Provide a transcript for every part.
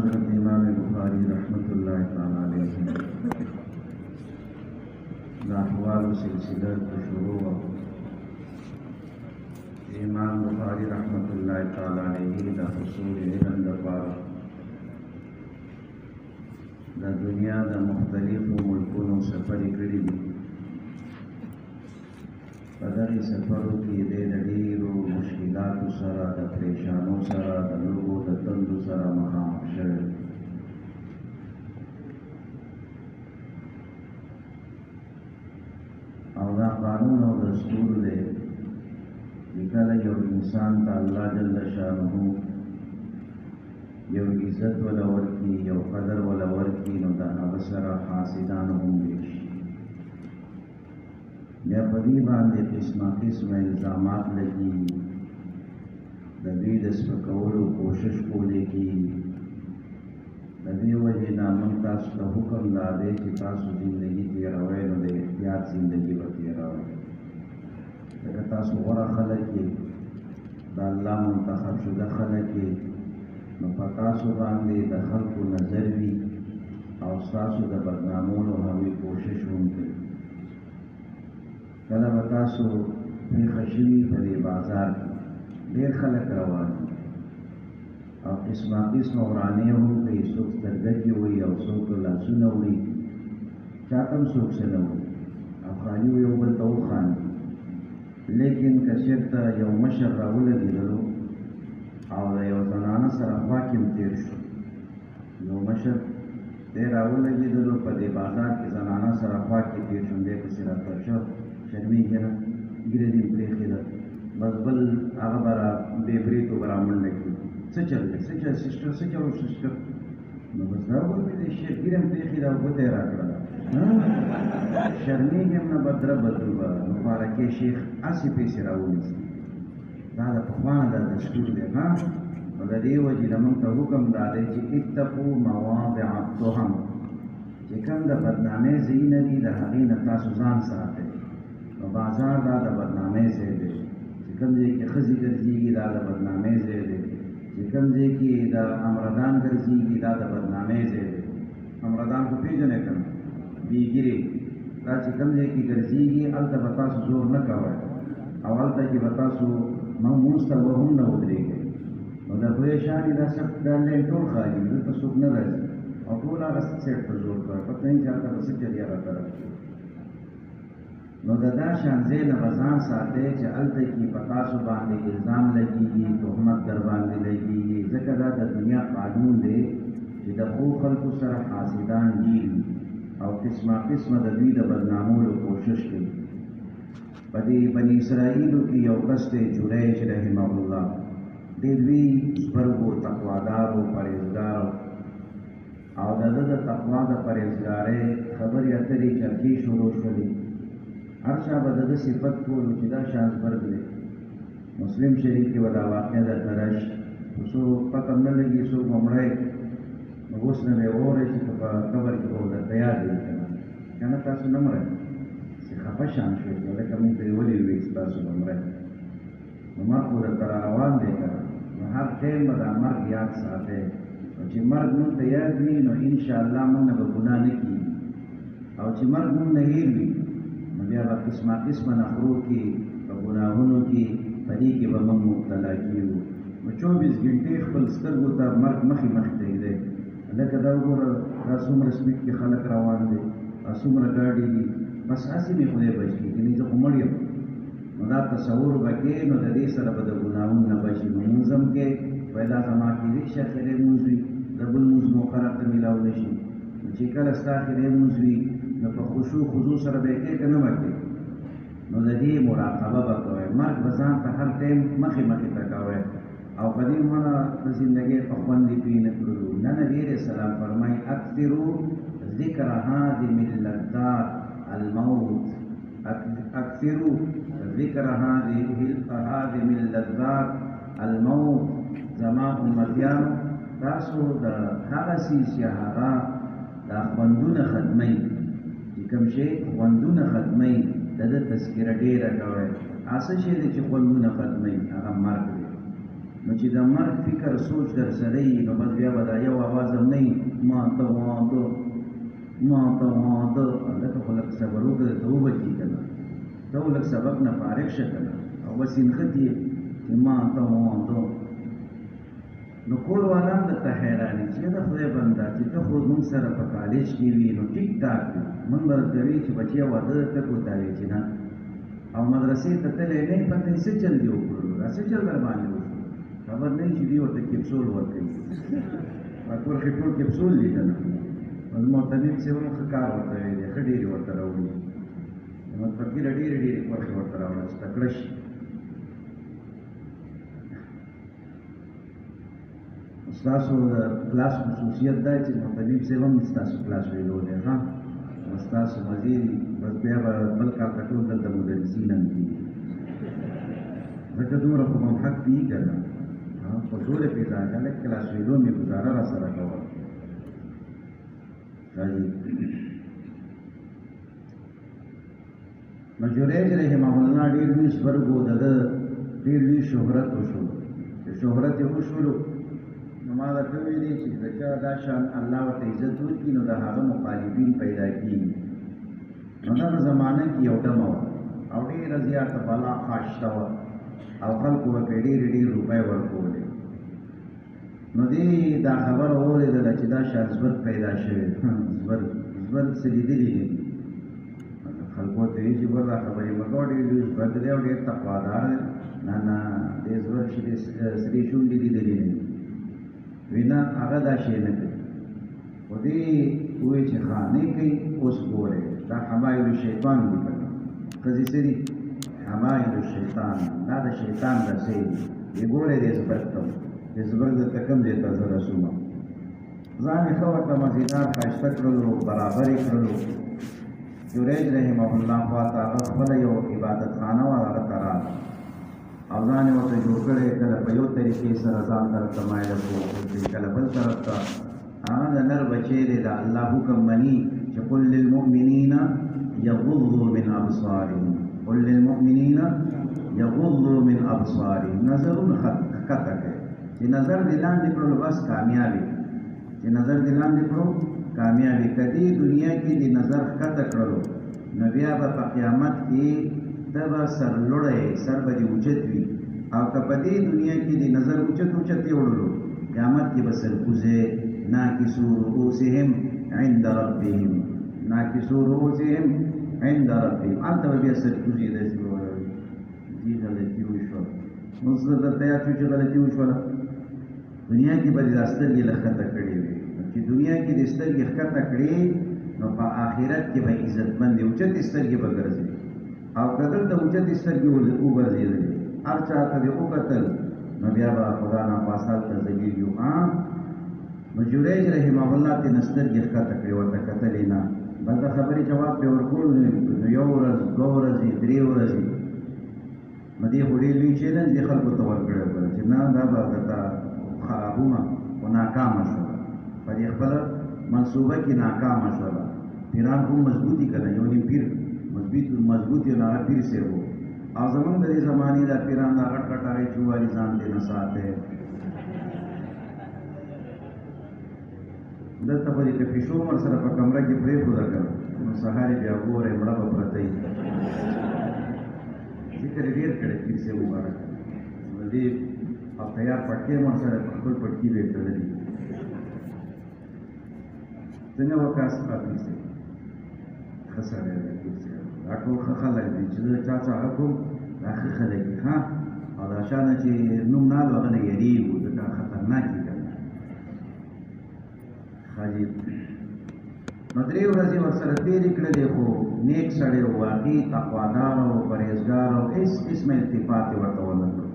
حضرت امام بخاری رحمت اللہ تعالی علیہ دا احوال سلسلہ کو شروع امام بخاری رحمت اللہ تعالی علیہ دا حصول علم دا پار دا دنیا دا مختلف ملکونو سفر کړی دي په دغه سفرو کې د ډېرو مشکلاتو سره د پریشانو سره د لوګو د تندو سره مخامخ شوی او دا قانون او دستور دی چې کله یو انسان ته الله جل شانه یو عزت ولا ورکي یو قدر ولا ورکي نو دا هغه سره حاسدان هم وي بیا په دې باندې قسمه قسمه الزامات لګي د دې د سپکولو کوشش کولی کېږي د دې وجې نه موږ تاسو ته حکم دا دی چې تاسو زندګي تېروئ نو د احتیاط زندګي به تېروئ ځکه تاسو غوره خلک یې د الله منتخب شده خلک یې نو په تاسو باندې د خلکو نظر وي او ستاسو د بدنامولو هغوی کوشش هم کوي کله به تاسو پېښه شوي په دې بازار کې ډېر خلک روان دي او قسمه قسمه ورانې هم کوي څوک سترګکې وړي او څوک لاسونه وړي چا ته هم څوک څه نه وړي او خالي یو بل ته وخاندي لیکن که چېرته یو مشر راولګېدلو او د یو زنانه سره خوا کې هم تېر شو یو مشر دی راولګېدلو په دې بازار کې زنانه سره خوا کې تېر شو دی پسې راتېر شو شرمېږي نه ګیره دې پرېښې ده بس بل هغه به را بې برېتو به را منډه کړي څه چل دی څه چل سسټر څه چل سسټر نو بس دا وګورئ دې ګیره هم پرېښې ده او ګوته یې را کړله شرمېږي هم نه بدره بدرو به نو خوارکې شیخ هسې پیسې را ونیسي دا د پخوا نه دا دستور دی ها نو د دې وجې نه موږ ته حکم دا دی چې اتقوا مواضع التهم چې کوم د بدنامۍ ځایونه دي د هغې نه تاسو ځان ساتئ نو بازار دا د بدنامۍ ځای دی چې کوم ځای کې ښځې ګرځېږي دا د بدنامۍ ځای دی چې کوم ځای کې د امردان ګرځېږي دا د بدنامۍ ځای دی امردان خو پېژنئ که نه بېګیرې دا چې کوم ځای کې ګرځېږي هلته به تاسو زور نه کوئ او هلته کې به تاسو مونځ ته به هم نه ودرېږئ نو د خدای شانې دا سب دا لین ټول خالي دلته څوک نه راځي او ټول هغه سیټ ته زور کوي پته نه چې هلته به څه چلیا راطرف شي نو د دا شان ځای نه به ځان ساتئ چې هلته کې په تاسو باندې الزام لګېږي تهمت در باندې لګېږي ځکه دا د دنیا قانون دی چې د ښو خلکو سره حاسدان ډېر وي او قسمه قسمه د دوی د بدنامولو کوشش کوي په دې بني اسرائیلو کې یو کس دی جریج رحمه الله ډېر لوی زبرګو تقوادارو پرهیزګارو او د ده د تقوا د پرهیزګارۍ خبرې اترې چرچې شروع شولې هر چا به د ده صفت کولو چې دا شان زبرګ دی مسلم شریف کې به دا واقعه درته راشي څوک پته هم نه لګي څوک به مړی نو اوس نه به واورئ چې په قبر کې به درته یاد وي که نه تاسو نه مړئ چې خفه شان شوئ لکه موږ ته یې ولې ووایي چې تاسو به مړئ نو مرګ خو درته را روان دی که نو هر ټایم به دا مرګ یاد ساتئ او چې مرګ موږ ته یاد وي نو انشاءالله موږ نه به ګناه نه کېږي او چې مرګ موږ نه هېر وي نو بیا به قسمه قسمه نخرو کې په ګناهونو کې په دې کې به موږ مبتلا کېږو نو 24 ګنټې خپل سترګو ته مرګ مخې مخې ته ږدئ لکه دا وګوره دا څومره سپیډ کې خلک روان دي دا څومره ګاډي دي بس هسې مې خدای بچ کړي کنې زه خو مړ یم نو دا تصور به کې نو د دې سره به د ګناهونو نه بچي نو لمونځ هم کې باید دا زما کېدی شي اخرې لمونځ وي د بل لمونځ موقع راته میلاو نه شي نو چې کله ستا اخرې لمونځ وي نو په خشوع خضوع سره به یې کې که نه به کې نو د دې مراقبه به کوئ مرګ به ځان ته هر ټایم مخې مخې ته کوئ او په دې معنه د زندګۍ په خوند یې پوه نه کړلو نه نبي علیه السلام فرمایي اکثرو ذکر هادم اللذات الموت اکثرو ذکر هادم اللذات الموت زما امتیانو تاسو د هغه څیز چې هغه دا خوندونه ختموي چې کوم شی خوندونه ختموي د ده تذکره ډېره کوئ هغه څه شی دی چې خوندونه ختموي هغه مرګ دی نو چې د مرګ فکر سوچ در سره وي نو بس بیا به دا یو اواز هم نه وي ما ته واده هلکه خو لږ صبر وکړه ته وبچي که نه ته لږ سبق نه فارغ شه که نه او بس نښتې یې چې ما ته واده نو کور والان درته حیراني چې د خدای بنده چې ته خو موږ سره په کالج کې وي نو ټیک ټاک وي موږ به درته وي چې بچیه واده درته کوتا وي چې نه او مدرسې ته تللی نه یې پته یې څه چل دي وکړلو دا څه چل در باندې وشو خبر نه چې دوی ورته کپسول ورکوي کور کې ټول کپسول دي که نه زموږ طبیب صاحب هم ښه کار ورته ویلی دی ښه ډېرې ورته راوړي زموږ فقیره ډېرې برخې ورته راوړه چې تکړه شي ستاسو د کلاس خصوصیت دا چې طبیب صاحب هم ستاسو کلاس ویلو دی ښه ستاسو مزید بس بیا به بل کال ته ټول دلته مدرسین هم کېږي ځکه دومره خو به حق پي که نه په ټولې پیدا لږ کلاس ویلو مې ګزاره را سره کوله نو جریج رحمه الله ډېر لوی زبرګ و د ده ډېر لوی شهرت وشو چې شهرت یې وشولو نو ما درته ویلي چې د چا دا شان الله ورته عزت ورکړي نو د هغه مخالفین پیدا کېږي نو دغه زمانه کې یو ډمه وه او ډېره زیاته بلا خاشته وه او خلکو به پرې ډېرې روپۍ ورکولې نو دې دا خبره واورېدله چې دا شان زبرګ پیدا شوی زبرګ څه لیدلي نه دي خلکو ورته وایي چې ګوره دا خبرې مه کوه ډېر لوی زبرګ دی او ډېر تقوادار دی نه دې زبرګ چې سرې شونډې لیدلي نه دي وایي نه هغه دا شی نه کوي خو دې وایي چې ښه نه کوي اوس ګورې دا حمایل شیطان دي که نه ښځې څه دي حمایل شیطان دا د شیطان رسۍ دي یې ګورې دې زبرګ ته چې زبرګ درته کوم ځای ته زه رسومه ځان یې ښه ورته مزیدار ښایسته کړلو برابر یې کړلو جریج رحمه الله خواته هغه خپله یو عبادت خانه وه هغه ته راغله او ځان یې ورته جوړ کړی کله په یو طریقې سره ځان طرف ته مایله کړو کله بل طرف ته هغه د نر بچی دی د الله حکم مني چې قل للمؤمنین یغضوا من ابصارهم قل للمؤمنین یغضوا من ابصارهم نظرونه ښکته کوي چې نظر دې لاندې کړلو بس کامیابي چې نظر دې لاندې کړو کامیابي که دې دنیا کې دې نظر ښکته کړلو نو بیا به په قیامت کې ته به سرلوړی سر به دې اوچت وي او که په دې دنیا کې دې نظر اوچت یې وړلو قیامت کې به سرکوزی ناکسو رؤوسهم عند ربهم ناکسو رؤوسهم عند ربهم هلته به بیا سرکوزي داسې به وایي دې غلطي وشوه اوس درته یاد شو چې غلطي وشوله دنیا کې به دې دا سترګې له ښکته کړې وي چې دنیا کې دې سترګې ښکته کړې نو په آخرت کې به عزتمند اوچتې سترګې به ګرځي او که دلته اوچتې سترګې وګرځېدلې هر چا ته دې وکتل نو بیا به خدا ناپاس هلته ځګېږي نو جریج رحمه الله ترې سترګې ښکته کړې ورته کتلې نه بل د خبرې جواب پرې ورکولو نو یو ورځ دوه ورځې درې ورځې نو دې خو ډېر لوی چیلنج دې خلکو ته ورکړی وکړه چې نه دا به درته خرابومه خو ناکامه شوله په دې خپله منصوبه کې ناکامه شوله پیران خو مضبوطي که نه یو نیم پیر مضبوط یو هغه پیر صاحب و او زمونږ د دې زمانې دا پیران دا غټ غټ هغې چې ووایي ځان دې نه ساتئ دلته به دې که پیشو مر سره په کمره کې پرېښوده که نو سهار یې بیا ګورئ مړه به پرته وي ذکر یې ډېر کړی پیر صاحب مبارک نو دې او تیار پټکې مر سره په خپل پټکي به یې تړلي څنګه وکړه پیر صاحب ښه سړی دی پیر صاحب دا ټول ښه خلک دي چې زه چا څه هغه کوم دا ښه خلک دي ښه او دا شا نه چې نوم نالو هغه نه یېرېږو ځکه خطرناک دي که نه حاجی نو درې ورځې ورسره تېرې کړلې خو نیک سړی و واقعي تقوادار او پرهېزګار او هېڅ قسمه التفات یې ورته ونه کړو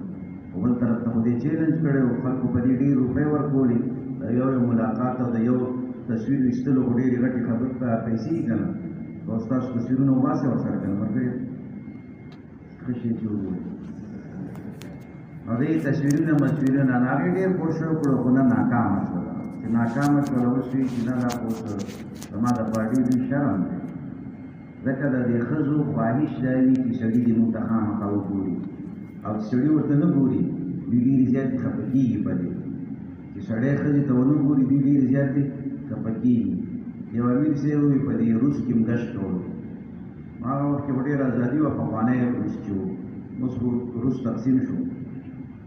خو بل طرف ته خو دې چیلنج کړی و خلکو په دې ډېر روپۍ ورکولې د یو ملاقات او د یو تصویر ویستلو خو ډېرې غټې خبرې پیسې که نه او ستاسو تصویرونه وباسئ ورسره که نه ورکړې ښه شی چې وګورئ او دې تصویرونه مصویرونه نه هغې ډېر کوشش وکړو خو نه ناکامه شوله چې ناکامه شوله اوس وایي چې نه دا خو اوس زما دپاره ډېر لوی شرم دی ځکه د دې ښځو خواهش دا وي چې سړي دې موږ ته خامخا وګوري او چې سړي ورته نه ګوري دوی ډېرې زیاتې خفه کېږي په دې چې سړی ښځې ته ونه ګوري دوی ډېرې زیاتې خفه کېږي. یو امیر صاحب ووایي په دې روس کې هم ګشت کولو، هغه وخت کې به ډېره ازادي وه، پخوانی روس چې و، اوس خو روس تقسیم شو.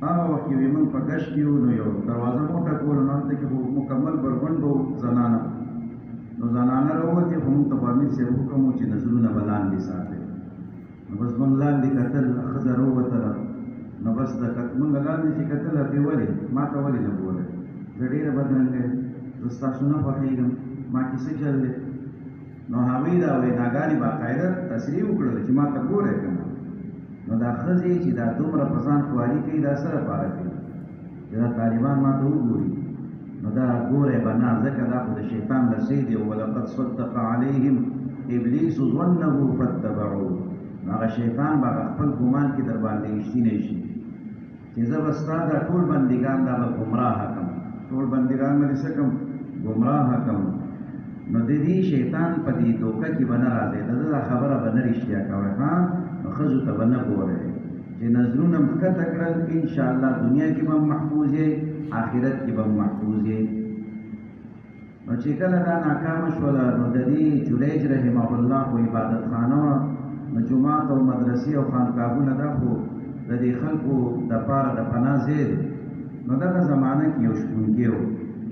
هغه وخت کې موږ په ګشت کې وو، نو یو دروازه مو ټکوله، نو هلته کې خو مکمل بربنډ به زنانه، نو زنانه راووتې، خو موږ ته خو امیر صاحب حکم و چې نظرونه به لاندې ساتئ. نو بس موږ لاندې کتل، ښځه راووتله، نو بس موږ لاندې چې کتل، هغې ولې ما ته ولې نه ګورئ، زه ډېره بدرنګه یم، زه ستاسو نه خوښېږم، ما کې څه چل دی؟ نو هغوی دا ویناګانې باقاعده تصریح وکړله چې ما ته ګورئ که نه. نو دا ښځې چې دا دومره په ځان خواري کوي، دا څه لپاره کوي چې دا طالبان ما ته وګوري؟ نو دا ګورئ به نه، ځکه دا خو د شیطان لسی دی. ولقد صدق علیهم ابلیس ظنه فاتبعوه. نو هغه شیطان به خپل ګمان کې در باندې رښتینی شي چې زه به ستا دا ټول بندګان دا به ګمراهه کړم، ټول بندګان به دې څه کړم؟ ګمراهه کړم. نو د دې شیطان په دې دوکه کې به نه راځئ، د ده دا خبره به نه رښتیا کوئ. ها نو ښځو ته به نه ګورئ چې نظرونه م ښکته کړل، انشاءالله دنیا کې به هم محفوظ یې، آخرت کې به هم محفوظ یې. نو چې کله دا ناکامه شوله، نو د دې جریج رحمه الله خو عبادتخانه وه، نو جومات او مدرسې او خانقاهونه دا خو د دې خلکو دپاره د پناه ځای دی. نو دغه زمانه کې یو شپونکی و،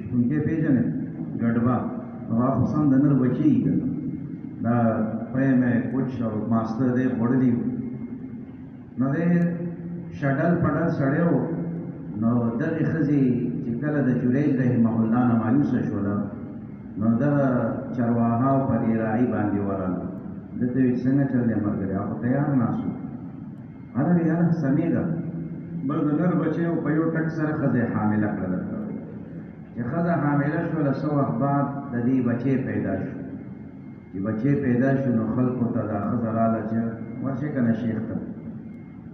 شپونکی پېژنئ؟ ګډبا. نو هغه خو سم د نر بچي یي که نه، دا پیم یې کوچ او ماسته دی خوړلي وو. نو دی شډل پډل سړی و. نو دغې ښځې چې کله د جریج رحمه الله نه مایوسه شوله، نو دغه چرواهاو په دې راعي باندې ورغله. ده ته ویل څنګه چل دی ملګری؟ هغه تیار ناست و. هله وی هله سمېږه، بل د نر بچی و، په یو ټک سره ښځه حامله کړه. درته چې ښځه حامله شوله، څه وخت بعد د دې بچی پیدا شو. چې بچی پیدا شو، نو خلکو ته دا ښځه راله چې ورشئ که نه شیخ ته،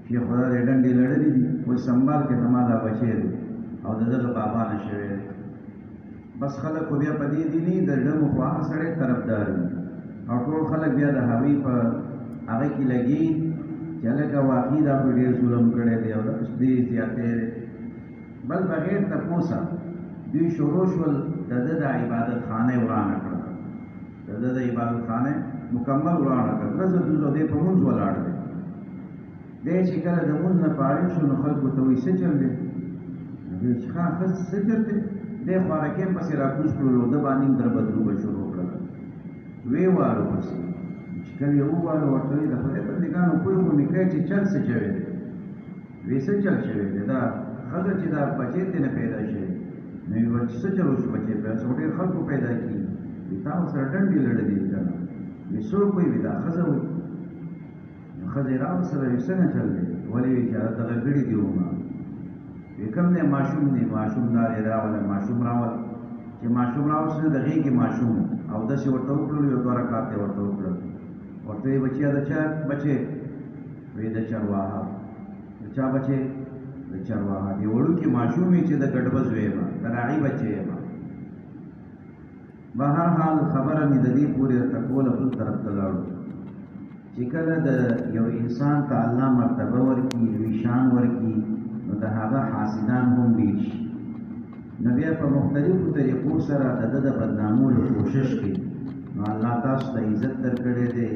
شیخ خو دا دې ډنډې لړلي دي، اوس سنبال کې زما دا بچی دی او د دغه بابا نه شوی دی. بس خلک خو بیا په دې دیني د ډمو خو هغه سړی طرفدار وي، او ټول خلک بیا د هغوی په هغه کې لګي چې هلکه واقعي دا خو ډېر ظلم کړی دی او ډېر زیاتی دی. بل بغیر تپوسه دوی شروع شول د ده د عبادتخانه ورانه کړه، د ده د عبادتخانه مکمل ورانه کړه. ورځه دوز او دی په مونځ ولاړ دی. دی چې کله د مونځ نه فارغ شو، نو خلکو ته وایي څه چل دی؟ دوی چې ښه ښه څه چل دی؟ دی خوارکۍ پسې راکوز کړلو، ده باندې هم دربدروبه شروع کړله. ویې وارو پسې چې کله یې ووالو، ورته وایي د خدای بندګانو پوه خو مې کوې چې چل څه شوی دی؟ وایي څه چل شوی دی؟ دا ښځه چې دا بچی ترې نه پیدا شوی، نو یې چې څه چل وشو بچی پیدا شو؟ ډېر خلکو پیدا کېږي. وایي تا ورسره ډنډې لړلې دي که نه؟ وایي څوک وایي؟ وایي دا ښځه وایي. نو ښځه یې راوستله، وایي څنګه چل دی؟ ولې؟ وایي چې دغه ګړي دي ومه. وایي کوم دی؟ ماشوم دی. ماشوم دا دی راوله، ماشوم راول. چې ماشوم راوست د غېږې ماشوم او داسې ورته وکړل، یو 2 رکعات یې ورته وکړل. ورته وایي بچیه د چا بچې؟ وایي د چرواها. د چا بچې؟ د چرواها. د وړوکي ماشوم یې چې د ګډبه زوی یم، د راعي بچی یم. بهرحال خبره مې د دې پورې درته کوله، بل طرف ته لاړو چې کله د یو انسان ته الله مرتبه ورکړي، لوی شان ورکړي، نو د هغه حاسدان هم ډېر شي. نو بیا په مختلفو طریقو سره د ده د بدنامولو کوشش کوي. نو الله تاسو ته عزت درکړی دی،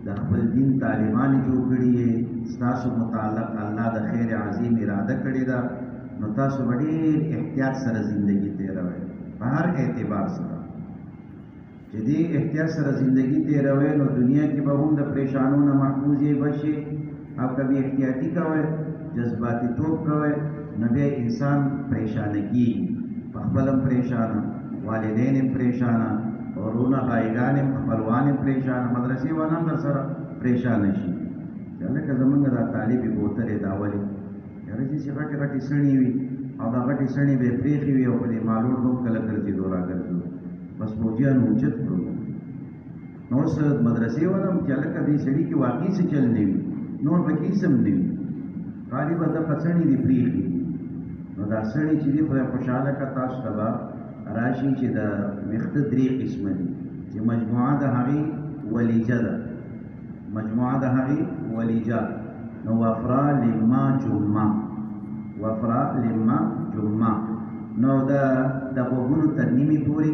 د خپل دین طالبان یې جوړ کړي یې، ستاسو متعلق الله د خیر عظیم اراده کړې ده. نو تاسو به ډېر احتیاط سره زندگی تېروئ، په هر اعتبار سره چې دې احتیاط سره زندگی تېروئ، نو دنیا کې به هم د پریشانو نه محفوظ یې بچئ. او کبھی احتیاطي کوئ، جذباتي توب کوئ، نو بیا انسان پریشانه کېږي، په خپل هم پریشانه، والدین هم پریشانه، ورونه بایګان هم، خپلوان هم پریشانه، مدرسې والا هم در سره پریشانه شي چې هلکه زمونږ دا طالبې بوتلې دا ولې؟ یاره چې غټې غټې سڼې وي او دا غټې سڼې به یې پرېښې وي او په دې مالوړ به هم کله ګرځېدو را ګرځو، بس فوجیانو اوچت کړو. نو اوس مدرسې والا هم چې هلکه دې سړي کې واقعي څه چل نه وي، نور پکې هېڅ هم نه وي، خالي به دغه سڼې دې پرېښي. نو دا سړی چې دی خدای خوشحاله که تاسو ته به راشي چې د ویښته 3 قسمه دي، چې مجموعه د هغې ولیجه ده، مجموعه د هغې ولیجه. نو وفرا، لما، جمعه. وفرا لما جمع نو د غوږونو تر نیمې پورې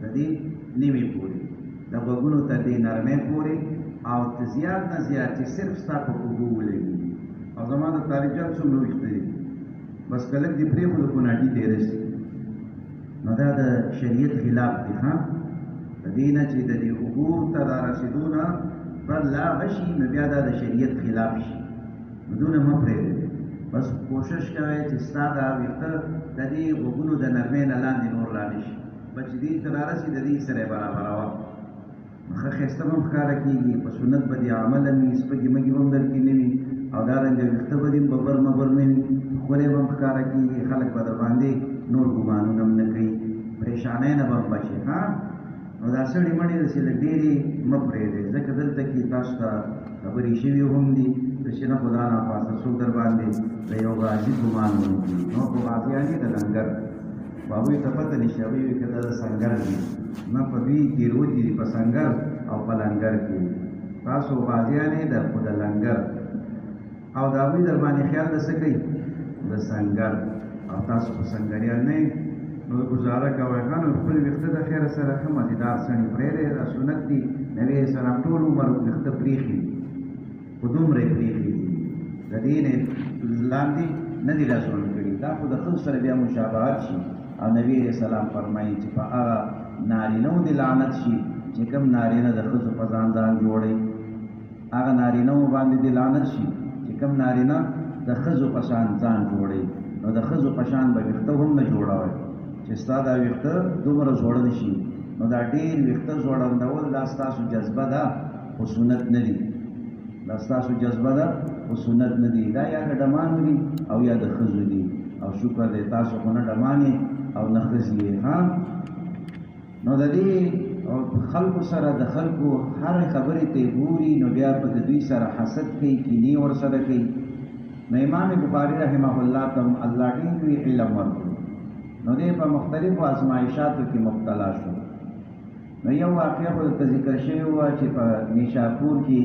د دې نیمې پورې د غوږونو تر دې نرمۍ پورې او زیات نه زیات چې صرف ستا په اوږو ولګي او زما د طالب جان څومره ویښته دي بس کلک دې پرېښودو کوناټي ته یې رسي نو دا د شریعت خلاف دی ښه د دې نه چې د دې اوږو ته را رسېدو نه پر لاغه شي نو بیا دا د شریعت خلاف شي نو دونه مه پرېږدئ بس کوشش کوئ چې ستا دا ویښته د دې غوږونو د نرمۍ نه لاندې نور را نه شي بس چې دې ته را رسي د دې سره یې برابروه ښه ښایسته به هم ښکاره کېږي په سنت به دې عمله وي سپږې مږې به هم درکې نه وي او دارنګه ویښته به دې ببر مبر نه وي ښکلی به هم ښکاره کېږي خلک به در باندې نور ګمانونه هم نه کوي پریشانۍ نه به هم بچي ها نو دا سړي مړې داسې لږ ډېرې مه پرېږدئ ځکه دلته کې تاسو ته خبرې شوي هم دي چې نه خدا ناپاسه څوک در باندې د یو غازي ګمان وکړي نو خو غازیان دي د لنګر هغوی ته پته نشي هغوی وایي که دا د سنګر دي نه په دوی تېروت دي په سنګر او په لنګر کې تاسو غازیان یې د خو د لنګر او د هغوی در باندې خیال د څه کوي د سنګر او تاسو په سنګریان نه یې نو ګزاره کوئ ښه نو خپل ویښته د خیره سره ښه مزېدار سړي پرېږدئ دا سنت دي نبي علیه السلام ټول عمر ویښته پرېښي خو دومره یې پرېښي دي د دې نه لاندې نه دي لاسونه کړي دا خو د ښځو سره بیا مشابهت شي او نبي علیه السلام فرمایي چې په هغه نارینهو دې لعنت شي چې کوم نارینه د ښځو په ځان جوړوي هغه نارینهو باندې دې لعنت شي چې کوم نارینه د ښځو په شان ځان جوړوي نو د ښځو په شان به ویښته هم نه جوړوئ چې ستا دا ویښته دومره زوړه نه شي نو دا ډېر ویښته زوړندول دا ستاسو جذبه ده خو سنت نه دي دا ستاسو جذبه ده خو سنت نه دي دا یا د ډمانو دي او یا د ښځو دي او شکر دی تاسو خو نه ډمانې او نه ښځې یې ها نو د دې خلکو سره د خلکو هرې خبرې ته ګوري نو بیا په د دوی سره حسد کوي کینې ورسره کوي نو امام بخاري رحمه الله ته الله ډېر لوی علم ورکړو نو دې په مختلفو ازمایشاتو کې مبتلا شو نو یو واقعه خو درته ذکر شوې وه چې په نیشاپور کې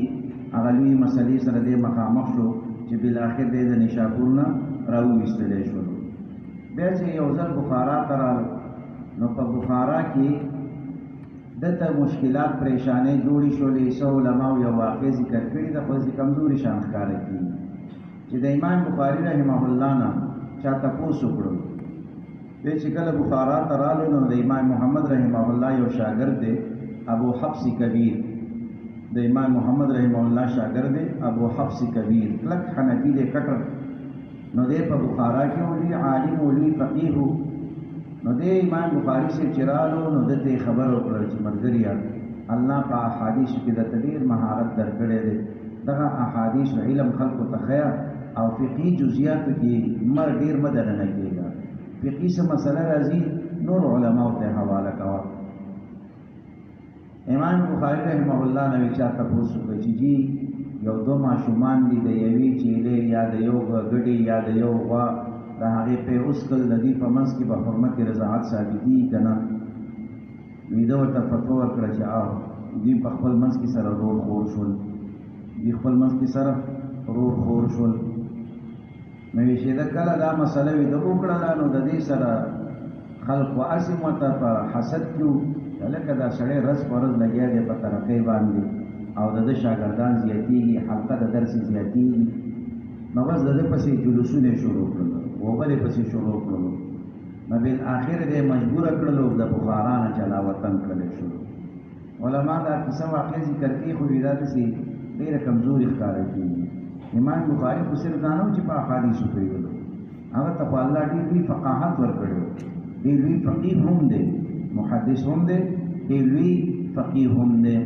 هغه لویې مسلې سره دې مخامخ شو چې بالاخر دې د نیشاپور نه راوویستلی شولو بیا چې یو ځل بخارا ته راغلو نو په بخارا کې دلته مشکلات پریشانۍ جوړې شولې څه علماو یو واقع ذکر کړي ده خو داسې کمزوري شان ښکاره کېږي چې د امام بخاري رحمه الله نه چا تپوس وکړو بیا چې کله بخارا ته رالو نو د امام محمد رحمه الله یو شاګرد دی ابو حفص کبیر د امام محمد رحمه الله شاګرد دی ابو حفص کبیر کلک حنفي دی کټر نو دی په بخارا کې ولي عالم ولي فقیه نو دی امام بخاري صاحب چې رالو نو دته یې خبر وکړه چې ملګریا الله په احادیثو کې درته ډېر مهارت درکړی دی دغه احادیث علم خلکو ته ښیه او فقهي جزئیاتو کې ډېر مه دننه کېږه فقهي څه مسله راځي نور علماو ته حواله کوه امام بخاري رحمه الله نه چا تپوس وکړه چې جي یو دو ماشومان دي د یوې چیلې یا د یو ګډې یا د یو غوا د هغې پې اوس کل د دې په منځ کې به حرمت رضاعت ثابتېږي که نه وي ده ورته فتوا ورکړه چې دوی په خپل منځ کې سره رور خور شول دوی خپل منځ کې سره رور خور شول نو وي چې ده کله دا مسله وي ده وکړله نو د دې سره خلقو هسې ورته په حسد کې وو لکه دا سړی رز په ورځ لګیا دی په ترقۍ باندې او د ده شاګردان زیاتېږي حلقه د درس زیاتېږي نو بس د ده پسې جلوسونه یې شروع کړلو وبل یې پسې شروع کړلو نو بالآخر دې مجبوره کړلو د بخارا نه چلا وطن کړلی شروع علما دا کیسه واقع ذکر کوي خو دا داسې ډېره کمزوري ښکاره کېږي امام بخاري خو صرف دا نه و چې په احادیثو پوهېدلو هغه ته خو الله ډېر لوی فقاهت ورکړی و ډېر لوی فقیه هم دی محدث هم دی ډېر لوی فقیه هم دی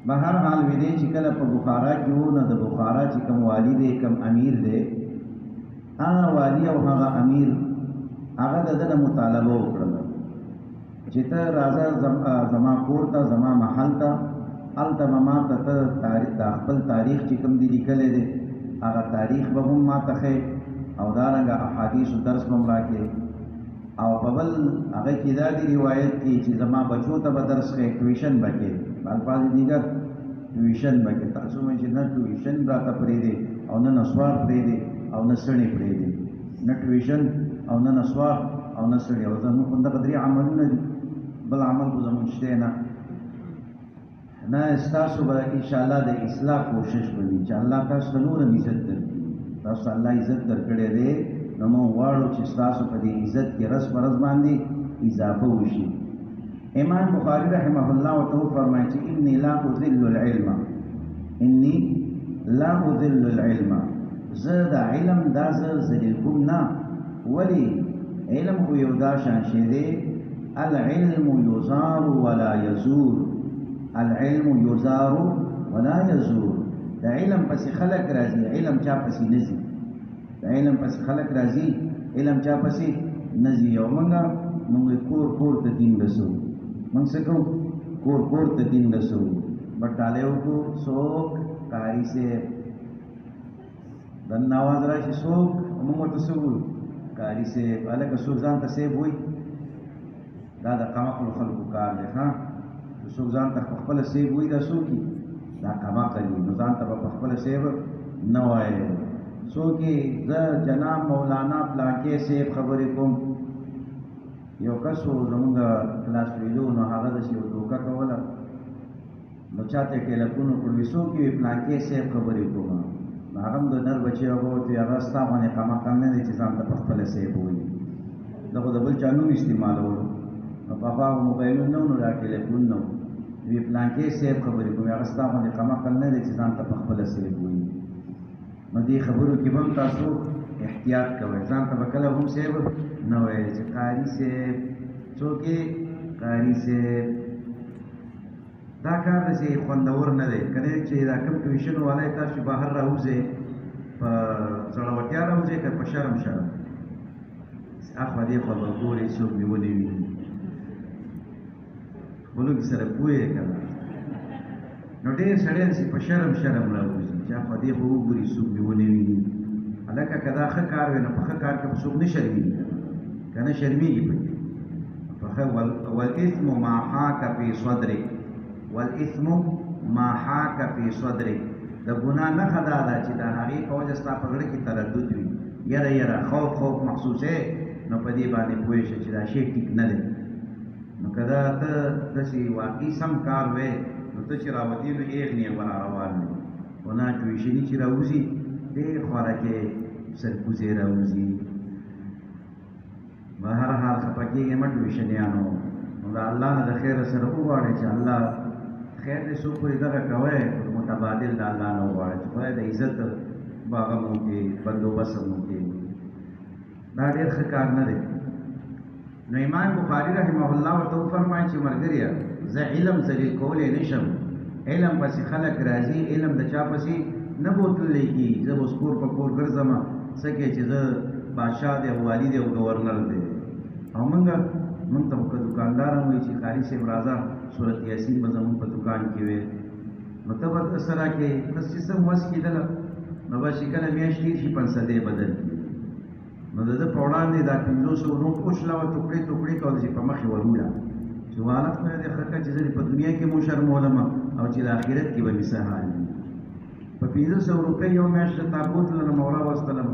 بهر حال وی دی چې کله په بخارا کې وو نو د بخارا چې کوم والی دی کوم امیر دی هغه والی او هغه امیر هغه د ده نه مطالبه وکړله چې ته راځه زما کور ته زما محل ته هلته به ما ته ته د خپل تاریخ چې کوم دی لیکلی دی هغه تاریخ به هم ما ته ښیې او دارنګه احادیثو درس به هم راکړې او په بل هغه کې دا دی روایت کې چې زما بچو ته به درس ښیې ټیوشن به کې الفاظ دیگر ټیوشن به کې تاسو مې چې نه ټیوشن راته پرېږدې او نه نسوار پرېږدې او نه سړی پرېږدي، نه ټیوشن او نه نسوار او نه سړی. او زموږ خو دغه 3 عملونه دي، بل عمل خو زموږ شته نه. نه ستاسو به انشاءالله د اصلاح کوشش به وي چې الله تاسو ته نور هم عزت درکړي. تاسو ته الله عزت درکړی دی، نو موږ غواړو چې ستاسو په دې عزت کې رس په رس باندې اضافه وشي. امام بخاری رحمه الله ورته وفرمایي چې انی لا اذل العلم، انی لا اذل العلم، زه د علم دا زه ذلیل کوم نه. ولې؟ علم خو یو دا شان شی دی، العلم یزار ولا یزور، العلم یزار ولا یزور. د علم پسې خلق راځي، علم چا پسې نه ځي. د علم پسې خلق راځي، علم چا پسې نه ځي. او موږ کور کور ته دین رسو، موږ څه کوو؟ کور کور ته دین رسو. بټالۍ وکړو، څوک قاري صاحب دننه آواز راشي، څوک موږ ورته څه وایو؟ قاري صاحب. هلکه څوک ځان ته صاحب وایي، دا د قمقلو خلکو کار دی. څوک ځان ته خپله صاحب وایي، دا څوک دي؟ دا قمقل دي. نو ځان ته به په خپله صاحب نه وایي. څوک یې زه جناب مولانا پلانکې صاحب خبرې کوم. یو کس و زمونږ کلاس ویلو، نو هغه داسې یو دوکه کوله، نو چاته ټیلیفون وکړو، څوک یې پلانکې صاحب خبرې کوم. نو هغه هم د نر بچی هغه ورته وایي هغه ستا باندې قمقل نه دی چې ځان ته په خپله صاحب وایي. دا خو د بل چا نوم استعمالولو. نو پخوا موبایلونه نه وو، نو دا ټیلیفون نه وو. وی پلانکې صاحب خبرې کوم، هغه ستا باندې قمقل نه دی چې ځان ته په خپله صاحب وایي. نو دې خبرو کې به هم تاسو احتیاط کوئ، ځان ته به کله هم صاحب نه وایي چې قاري صاحب. څوک یې؟ قاري صاحب. دا کار داسې خوندور نه دی. که نه چې دا کوم ټیوشن والی تاسو بهر راوځئ، په زړورتیا راوځئ که په شرم شرم، اخوا دې خوا به ګورئ څوک مې ونه ویني. خپلو کې سره پوه یې که نه. نو ډېر سړی داسې په شرم شرم راوځي چې اخوا دې خوا وګوري څوک مې ونه ویني. هلکه که دا ښه کار وي، نو په ښه کار کې به څوک نه شرمېږي، که نه شرمېږي پکې. والإثم ما حاک فی صدرک، والإثم ما حاک فی صدرک. د ګناه نښه دا ده چې د هغې په وجه ستا په زړه کې تردد وي، یره یره خوف خوف محسوسوې، نو په دې باندې پوه شه چې دا شی ټیک نه دی. نو که دا ته داسې واقعي سم کار وی، نو ته چې راوتې نو ایغنې ور روان وي. خو نه ټیوشني چې راوځي، ډېر خوارکې سرکوزې راوځي. بهر حال خفه کېږئ مه ټیوشنیانو. نو د الله نه د خیره سره وغواړئ چې الله خیر دې څو پورې دغه کوئ، متبادل د الله نه وغواړئ چې خدای د عزت به هغه مو کې بندوبست مو کې. دا ډېر ښه کار نه دی. نو امام بخاري رحمه الله ورته وفرمایي چې ملګریه، زه علم ذلیل کولی نه شم. علم پسې خلک راځي، علم د چا پسې نه بوتلی کېږي. زه به اوس کور په کور ګرځم، څه کې چې زه بادشاه دی او والي دی او گورنر دی. او موږ ته که دکاندار هم وایي چې قاري صاحب راځه سورت یاسین به زموږ په دکان کې وي، نو ته به سره کې بس چې څه وس کېدله، نو به چې کله میاشت تېر شي 500 بدل کړي. نو د ده په وړاندې دا 500 نوټ وشلوه، ټوکړې ټوکړې کوله چې په مخې ور وړه چې حالت خو یې دې ښه کړه چې زه په دنیا کې مو شرمولم او چې د آخرت کې به مې څه حال وي. په 500 روپۍ یو میاشت د تابوت له مولا واستلم،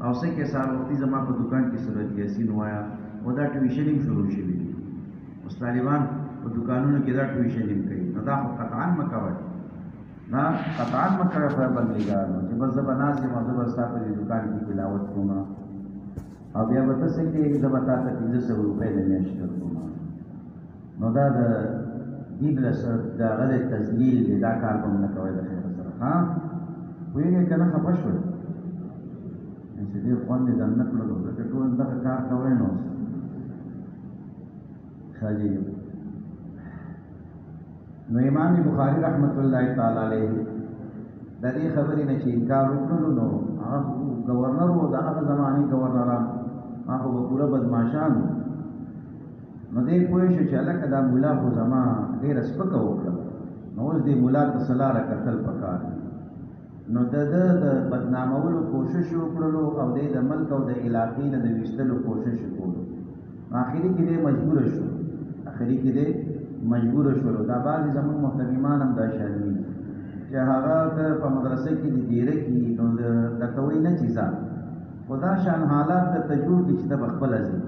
او څه کې سهار وختي زما په دکان کې سورت یاسین وایه. او دا ټیوشن هم شروع شوي دي، اوس طالبان په دکانونو کې دا ټیوشن هم کوي. نو دا خو قطعا مه کوئ، دا قطعا مه کوئ خدای بندګانو چې بس زه به ناست یم او زه به ستا په دې دکان کې تلاوت کوم، او بیا به ته څه کوې زه به تا ته 500 روپۍ د میاشتې درکوم. نو دا د دین د هغه د تذلیل دی. دا کار به م نه کوئ د خیره سره. پوهېږئ که نه؟ خفه شول چې ډېر خوند یې در نه کړلو، ځکه ټول دغه کار کوئ. نو اوس خالي. نو امام بخاري رحمت الله تعالی علیه د دې خبرې نه چې انکار وکړلو، نو هغه گورنر و، د هغه زمانې گورنران هغه به پوره بدماشان وو. نو دی پوه شو چې هلکه دا ملا خو زما ډېره سپکه وکړه، نو اوس دې ملا ته څه لاره کتل پکار. نو د ده د بدنامولو کوشش وکړلو، او دی د ملک او د علاقې نه د ویستلو کوشش وکړلو. آخري کې دی مجبوره شو، آخري کې دی مجبوره شولو. دا بعضې زموږ محترمان هم دا شرمي چې هغه په مدرسه کې د دیره کې، نو درته وایي نه چې ځه خدا شان حالات د تجور کې چې د خپل ازي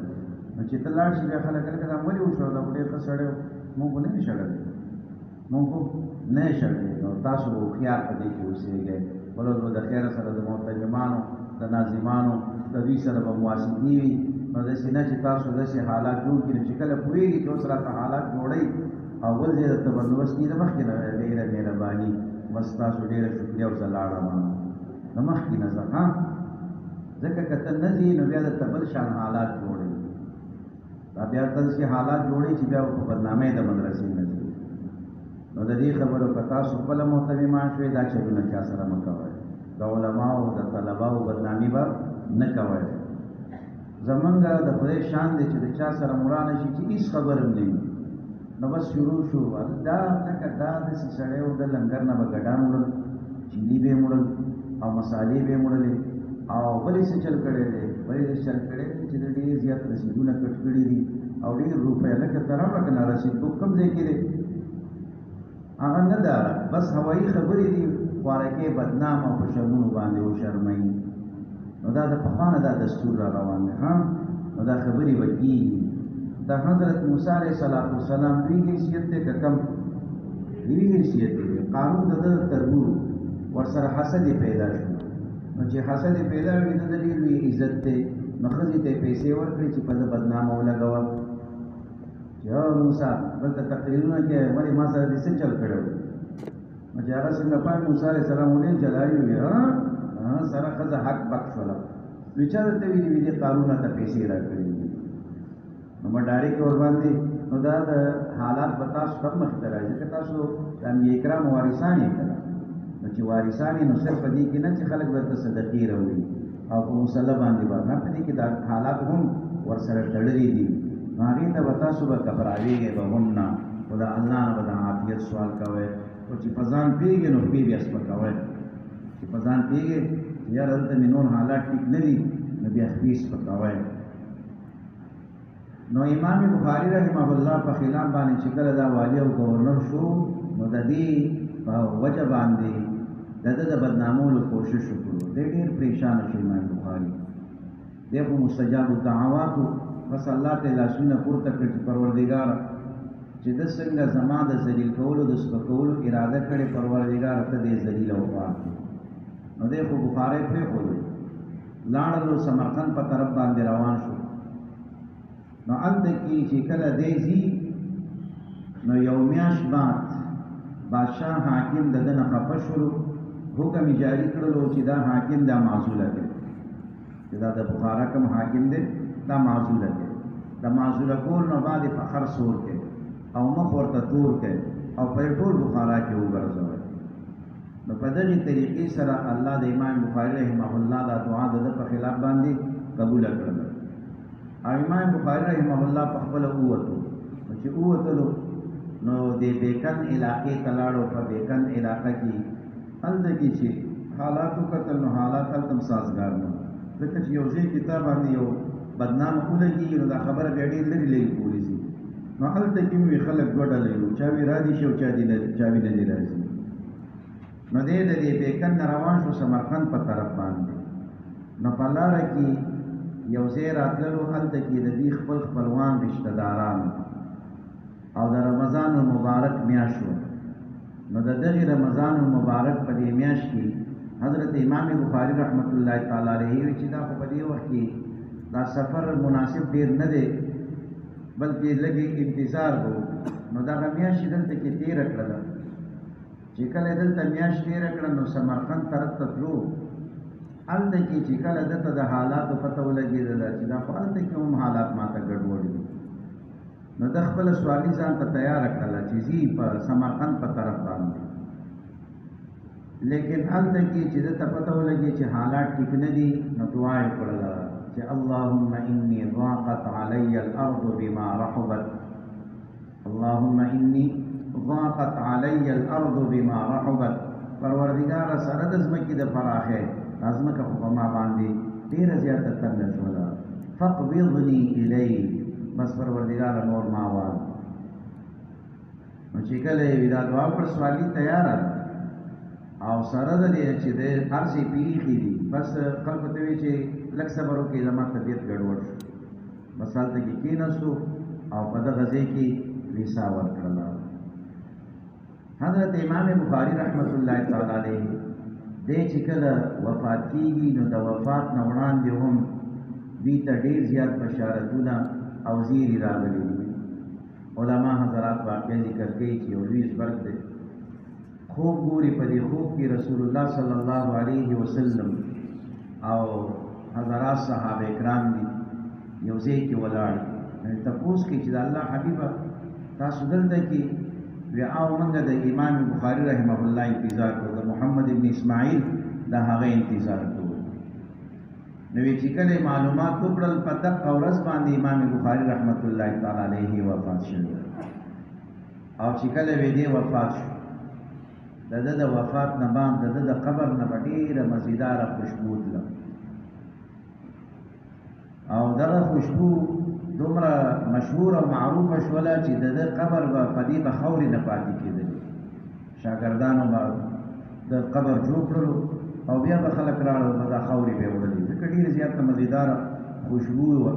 نو چې تلاړ شي بیا خلک کله دا ولې وشو دا ډېر ښه سړی موږ نه شړل موږ نه شړل نو تاسو خو خیال پدې کې اوسېږئ ولودو د خیر سره د محترمانو د ناظمانو د دوی سره به مواسطي وي نو داسې نه چې تاسو داسې حالات جوړ کړي چې کله پوهېږي چې اوس راته حالات جوړئ او بل ځای درته بندوبست کړي د مخکې نه ډېره مهرباني بس تاسو ډېره شکریه او زه لاړم د مخکې نه ځه ها ځکه که ته نه ځې نو بیا درته بل شان حالات جوړوي دا بیا داسې حالات جوړوي چې بیا په بدنامۍ د مدرسې نه ځي نو د دې خبرو که تاسو خپله محترمان شوئ دا چلونه چا سره مه کوئ د علماو د طلباو بدنامي به نه کوئ زمونږ د خدای شان دی چې د چا سره مرانه شي چې هېڅ خبر هم نه وي نو بس شروع شو دا لکه دا داسې سړی و د لنګر نه به ګډان وړل چیني به یې وړل او مسالې به یې وړلې او بلې څه چل کړی دی بلې څه چل کړی دی چې د ډېر زیات رسیدونه کټ کړي دي او ډېر روپۍ لکه ته راوړه که نه رسیدتوب کوم ځای کې دی هغه نه ده بس هوایي خبرې دي خوارکۍ بدنام او په شرمونو باندې وشرموي نو دا د پخوا نه دا دستور را روان دی ها نو دا خبرې به کېږي د حضرت موسی علیه السلام لوی حیثیت دی که کم لوی حیثیت دی قانون د ده تربور ورسره حسد پیدا شو نو چې حسد پیدا وي د ده ډېر لوی عزت دی نو ښځې ته یې پیسې ورکړې چې په ده بدنامه ولګوه چې موسی دلته تقریرونه کې ولې ما سره دې څه چل کړی و نو چې هغه څنګه پای موسی علیه السلام ولې جلالي وي سره ښځه حق بک شوله وي چا درته ویلي وي دې قارونه ته پیسې راکړې دي نو ما ډایرکټ ورباندې نو دا د حالات به تاسو هم مخې ته راځي ځکه تاسو د انبیاء کرامو وارثان یې که نه نو چې وارثان یې نو صرف په دې کې نه چې خلک درته صدقې راوړي او په مصله باندې به نه په دې کې دا حالات هم ورسره تړلي دي نو هغې ته به تاسو به کبراوېږئ به هم نه خو د الله نه به د عافیت سوال کوئ او چې په ځان پوهېږئ نو خپې بیا سپکوئ چې په ځان پوهېږئ چې یاره دلته مې نور حالات ټیک نه دي نو بیا خپې سپکوئ نو امام بخاری رحمه الله په خلاف باندې چې کله دا والی او گورنر شو نو د دې په وجه باندې د ده د بدنامولو کوشش وکړو دی ډېر پریشانه شو امام بخاري دی خو مستجاب الدعواتو بس الله ته لاسونه پورته کړي چې پروردګاره چې ده څنګه زما د ذلیل کولو د سپکولو اراده کړې پروردګاره ته دې ذلیله وپاکړي نو دی خو بخاري پرېښودو لاړلو سمرقند په طرف باندې روان شو نو هلته کې چې کله دی ځي نو یو میاشت بعد بادشاه حاکم د ده نه خفه شولو حکم یې جاري کړلو چې دا حاکم دا معزوله کړي چې دا د بخارا کوم حاکم دی دا معزوله کړي دا معزوله کول نو بعد یې فخر سور کړي او مخ ورته تور کړي او په ټول بخارا کې وګرځوي نو په دغې طریقې سره الله د امام بخاري رحمه الله دا دعا د ده په خلاف باندې قبوله کړله او امام بخاري رحمه الله په خپله ووتو نو چې ووتلو نو د بیکن علاقې ته لاړو په بیکن علاقه کې هلته کې چې حالات وکتل نو حالات هلته هم سازګار نه ځکه چې یو ځای کتاب باندې یو بدنامه ولګېږي نو دا خبره بیا ډېر لرې لرې پورې ځي نو هلته کې مې خلک دوه ډلې وو چا وي رادي شي او چا وي نه دي راځي نو دی د دې بیکن نه روان شو سمرقند په طرف باندې نو په لاره کې یو ځای راتللو هلته کې د دې خپل خپلوان رشته داران او د رمضان المبارک میاشت وه نو د دغې رمضان المبارک په دې میاشت کې حضرت امام بخاري رحمت الله تعالی علیه وی چې دا خو په دې وخت کې دا سفر مناسب ډېر نه دی بلکې لږې انتظار به نو دغه میاشت دلته کې تېره کړله چې کله دلته میاشت تېره کړه نو سمرقند طرف ته تلو هلته کې چې کله دته د حالاتو پته ولګېدله چې دا خو هلته کې هم حالات ماته ګډوډ دي نو د خپل سوالي ځان ته تیاره کړله چې ځي په سمرقند په طرف باندې لیکن هلته کې چې دته پته ولګي چې حالات ټیک نه دي نو دعا یې کړله چې اللهم انی ضاقت علی الارض بما رحبت اللهم انی ضاقت علی الارض بما رحبت پروردګاره سره د ځمکې د پراخۍ دا ځمکه خو په ما باندې ډېره زیاته تنګه شوله فاقبضني الیک بس پروردګاره نور ما وال نو چې کله یې دا دعا پر سوالي تیاره او سره د دې چې د هر څه پیښې دي بس خلکو ته وایي چې لږ صبر وکړئ زما طبیعت ګډوډ شو بس هلته کې کېناستو او په دغه ځای کې ویسا ورکړله حضرت امام بخاري رحمت الله تعالی علیه دی چې کله وفات کېږي نو د وفات نه وړاندې هم دوی ته ډېر زیات بشارتونه او زیري راغلي دي علما حضرات واقع ذکر کوي چې یو لوی زبرګ دی خوب ګوري په دې خوب کې رسول الله صلی الله علیه وسلم او حضرات صحابه کرام دي یو ځای کې ولاړ دي تپوس کې چې د الله حبیبه تاسو دلته کې وی او موږ د امام بخاري رحمه الله انتظار کوو د محمد ابن اسماعیل د هغه انتظار کوو نو چې کله معلومات وکړل په دغه ورځ باندې امام بخاري رحمت الله تعالی علیه وفات شو او چې کله وی دی وفات شو د وفات نه باندې د قبر نه ډېره مزیداره خوشبو تله او دغه خوشبو دومره مشهور او معروفه شوله چې د قبر به په دې به خاورې نه پاتې کېدلې شاګردانو به د قبر جوړ کړلو او بیا به خلک راړل به دا خاورې به یې وړلې ځکه ډېره زیاته مزیداره خوشبو وه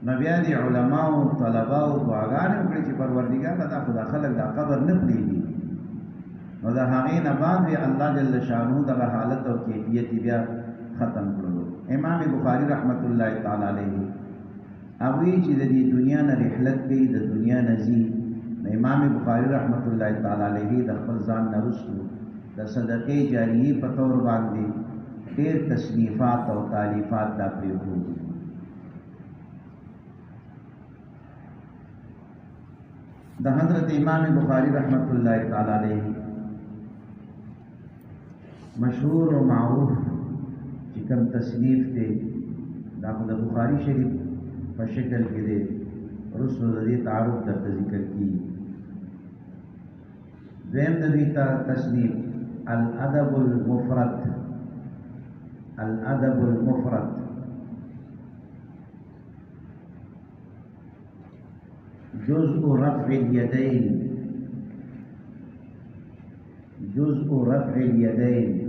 نو بیا دې علماو طلباو دعاګانې وکړې چې پروردګاره دا خو دا خلک دا قبر نه پرېږدي نو د هغې نه بعد الله جل شانه دغه حالت او کیفیت بیا ختم کړلو امام بخاری رحمت الله تعالی علیه هغوی چې د دې دنیا نه رحلت کوي د دنیا نه ځي امام بخاری رحمت الله تعالی علیه د خپل ځان نه وروسته د صدقې جاریې په طور باندې ډېر تصنیفات او تالیفات دا پرېښودي د حضرت امام بخاری رحمت الله تعالی علیه مشهور و معروف چې کوم تصنیف دی دا خو د بخاری شریف په شکل کې دی وروسته د دې تعارف درته ذکر کېږي دویم د دوی تصنیف الادب المفرد الادب المفرد جزء رفع اليدين جزء رفع اليدين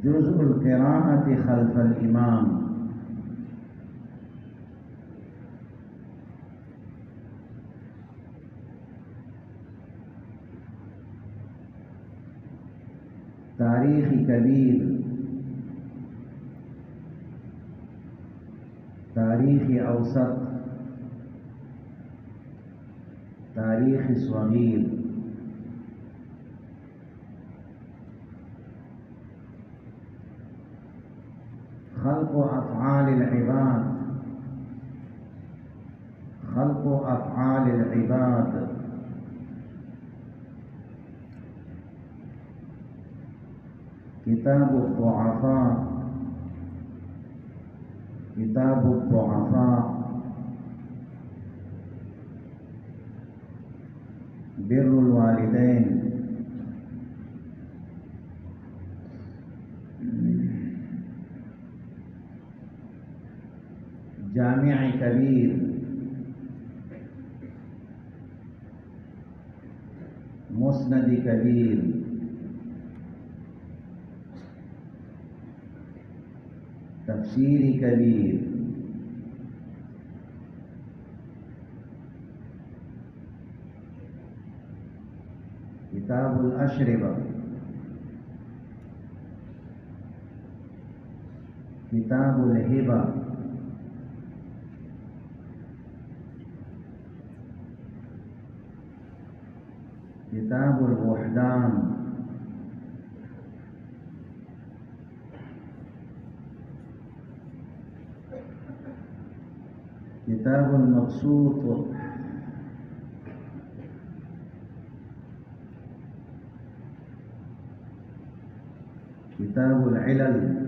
جزء القراءة خلف الإمام تاريخ كبير تاريخ أوسط تاريخ صغير خلق أفعال العباد خلق أفعال العباد كتاب الضعفاء كتاب الضعفاء بر الوالدين جامع كبير مسند كبير تفسير كبير كتاب الأشربة كتاب الهبة كتاب الوحدان كتاب المبسوط كتاب العلل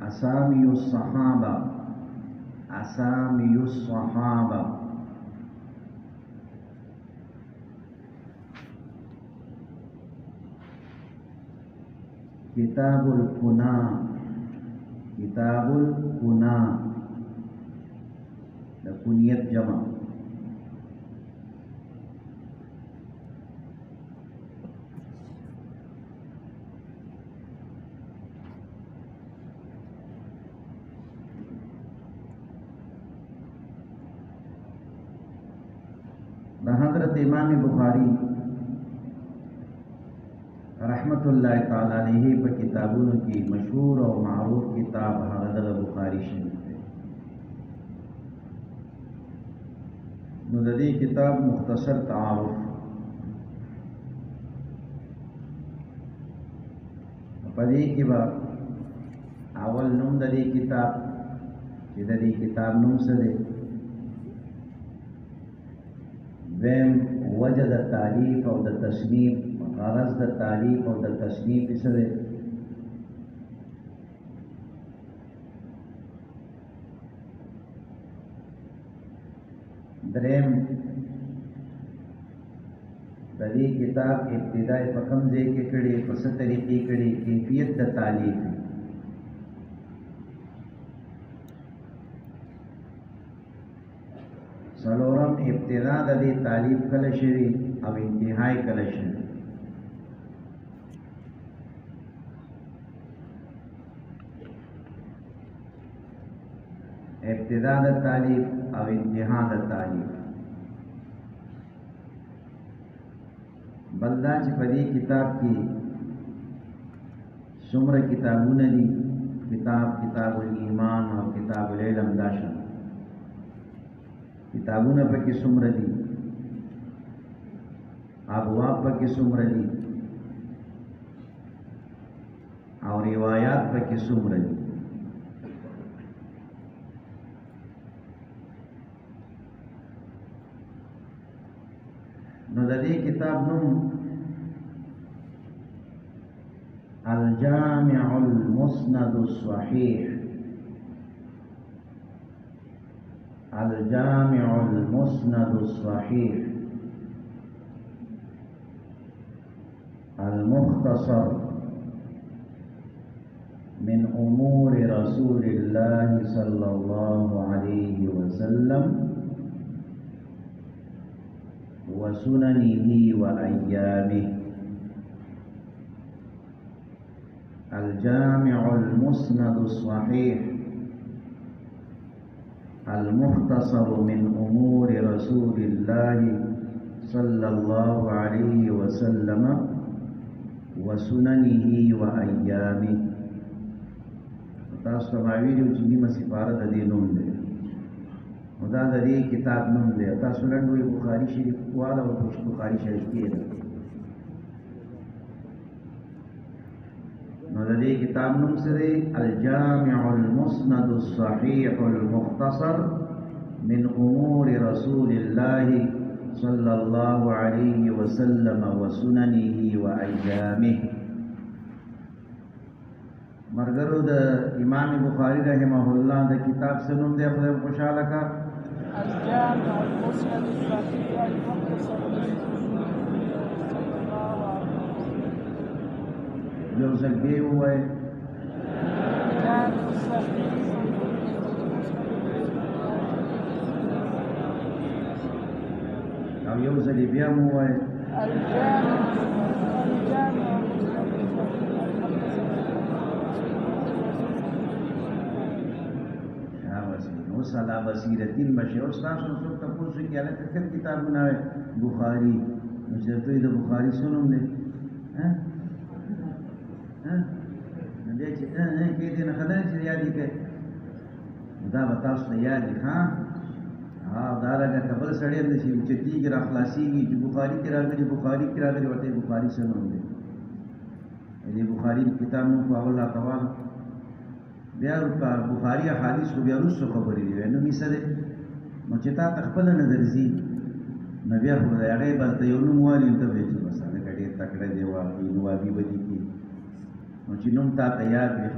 أسامي الصحابة أسامي الصحابة کتاب الکنا، کتاب الکنا د کنیت جمع. د حضرت امام بخاری رحمت الله تعالی علیہ په کتابونو کې مشهور او معروف کتاب هغه د بخاری شریف دی. نو د دې کتاب مختصر تعارف په دې کې به اول نوم د دې کتاب چې د دې کتاب نوم څه دی، دویم وجه د تالیف او د تصنیف، غرض د تالیف او د تصنیف څه دی، دریم د دې کتاب ابتداء په کوم ځای کې کړي، په څه طریقې کړي، کیفیت د تالیف، څلورم ابتداء د دې تالیف کله شوي او انتهای کله شوي. ابتداء د تالیف او انتها د تالیف. بلدا چې په دې کتاب کې څومره کتابونه دي، کتاب الایمان او کتاب العلم داشن کتابونه پکې څومره دي، ابواب پکې څومره دي او روایات پکې څومره دي. نو د دې کتاب نوم الجامع المسند الصحيح، الجامع المسند الصحيح المختصر من أمور رسول الله صلى الله عليه وسلم وسننه وأيامه. الجامع المسند الصحيح المختصر من أمور رسول الله صلى الله عليه وسلم وسننه وأيامه. تاسو ته ویلو چې نیمه سپاره د دې نوم دی، نو دا د دې کتاب نوم دی. تاسو لنډوي بخاري شریف والا او بخاري شریف کې ده. نو د دې کتاب نوم سره الجامع المسند الصحيح المختصر من امور رسول الله صلى الله عليه وسلم وسننه وايامه. مرګرو د امام بخاری رحمه الله د کتاب سنوم دی، خدای خوشاله کا الجامع المسند الصحيح المختصر من یو ځل بیا ووایئ او یو ځل بیا مو ووایئ اوس علا بصیرتین بشي. اوس تاسو څوک تپوس کوي هلکه کوم کتابونه بخاري، نو چې دوی د بخاري څه نوم دی نو بیا چې کې دې نه خبره چې یادې کوي دا به تاسو ته یاد وي. دا لکه که بل سړی نه شي اوچتېږي را خلاصېږي چې بخاري کې راغلي ورته بخاري څه نوم دی. د بخاري کتاب نوم خو اول راته واله، بیا بخاري احادیث خو بیا وروسته خبرې دي، نوم یې څه دی. نو چې تا ته خپله نه درځي نو بیا خو د هغې بس ته یو نوم والي ته وایي چې بس هلکه ډېر تکړه دی واقعي نوابي به دي کړي. نو چې نوم تا ته یاد وي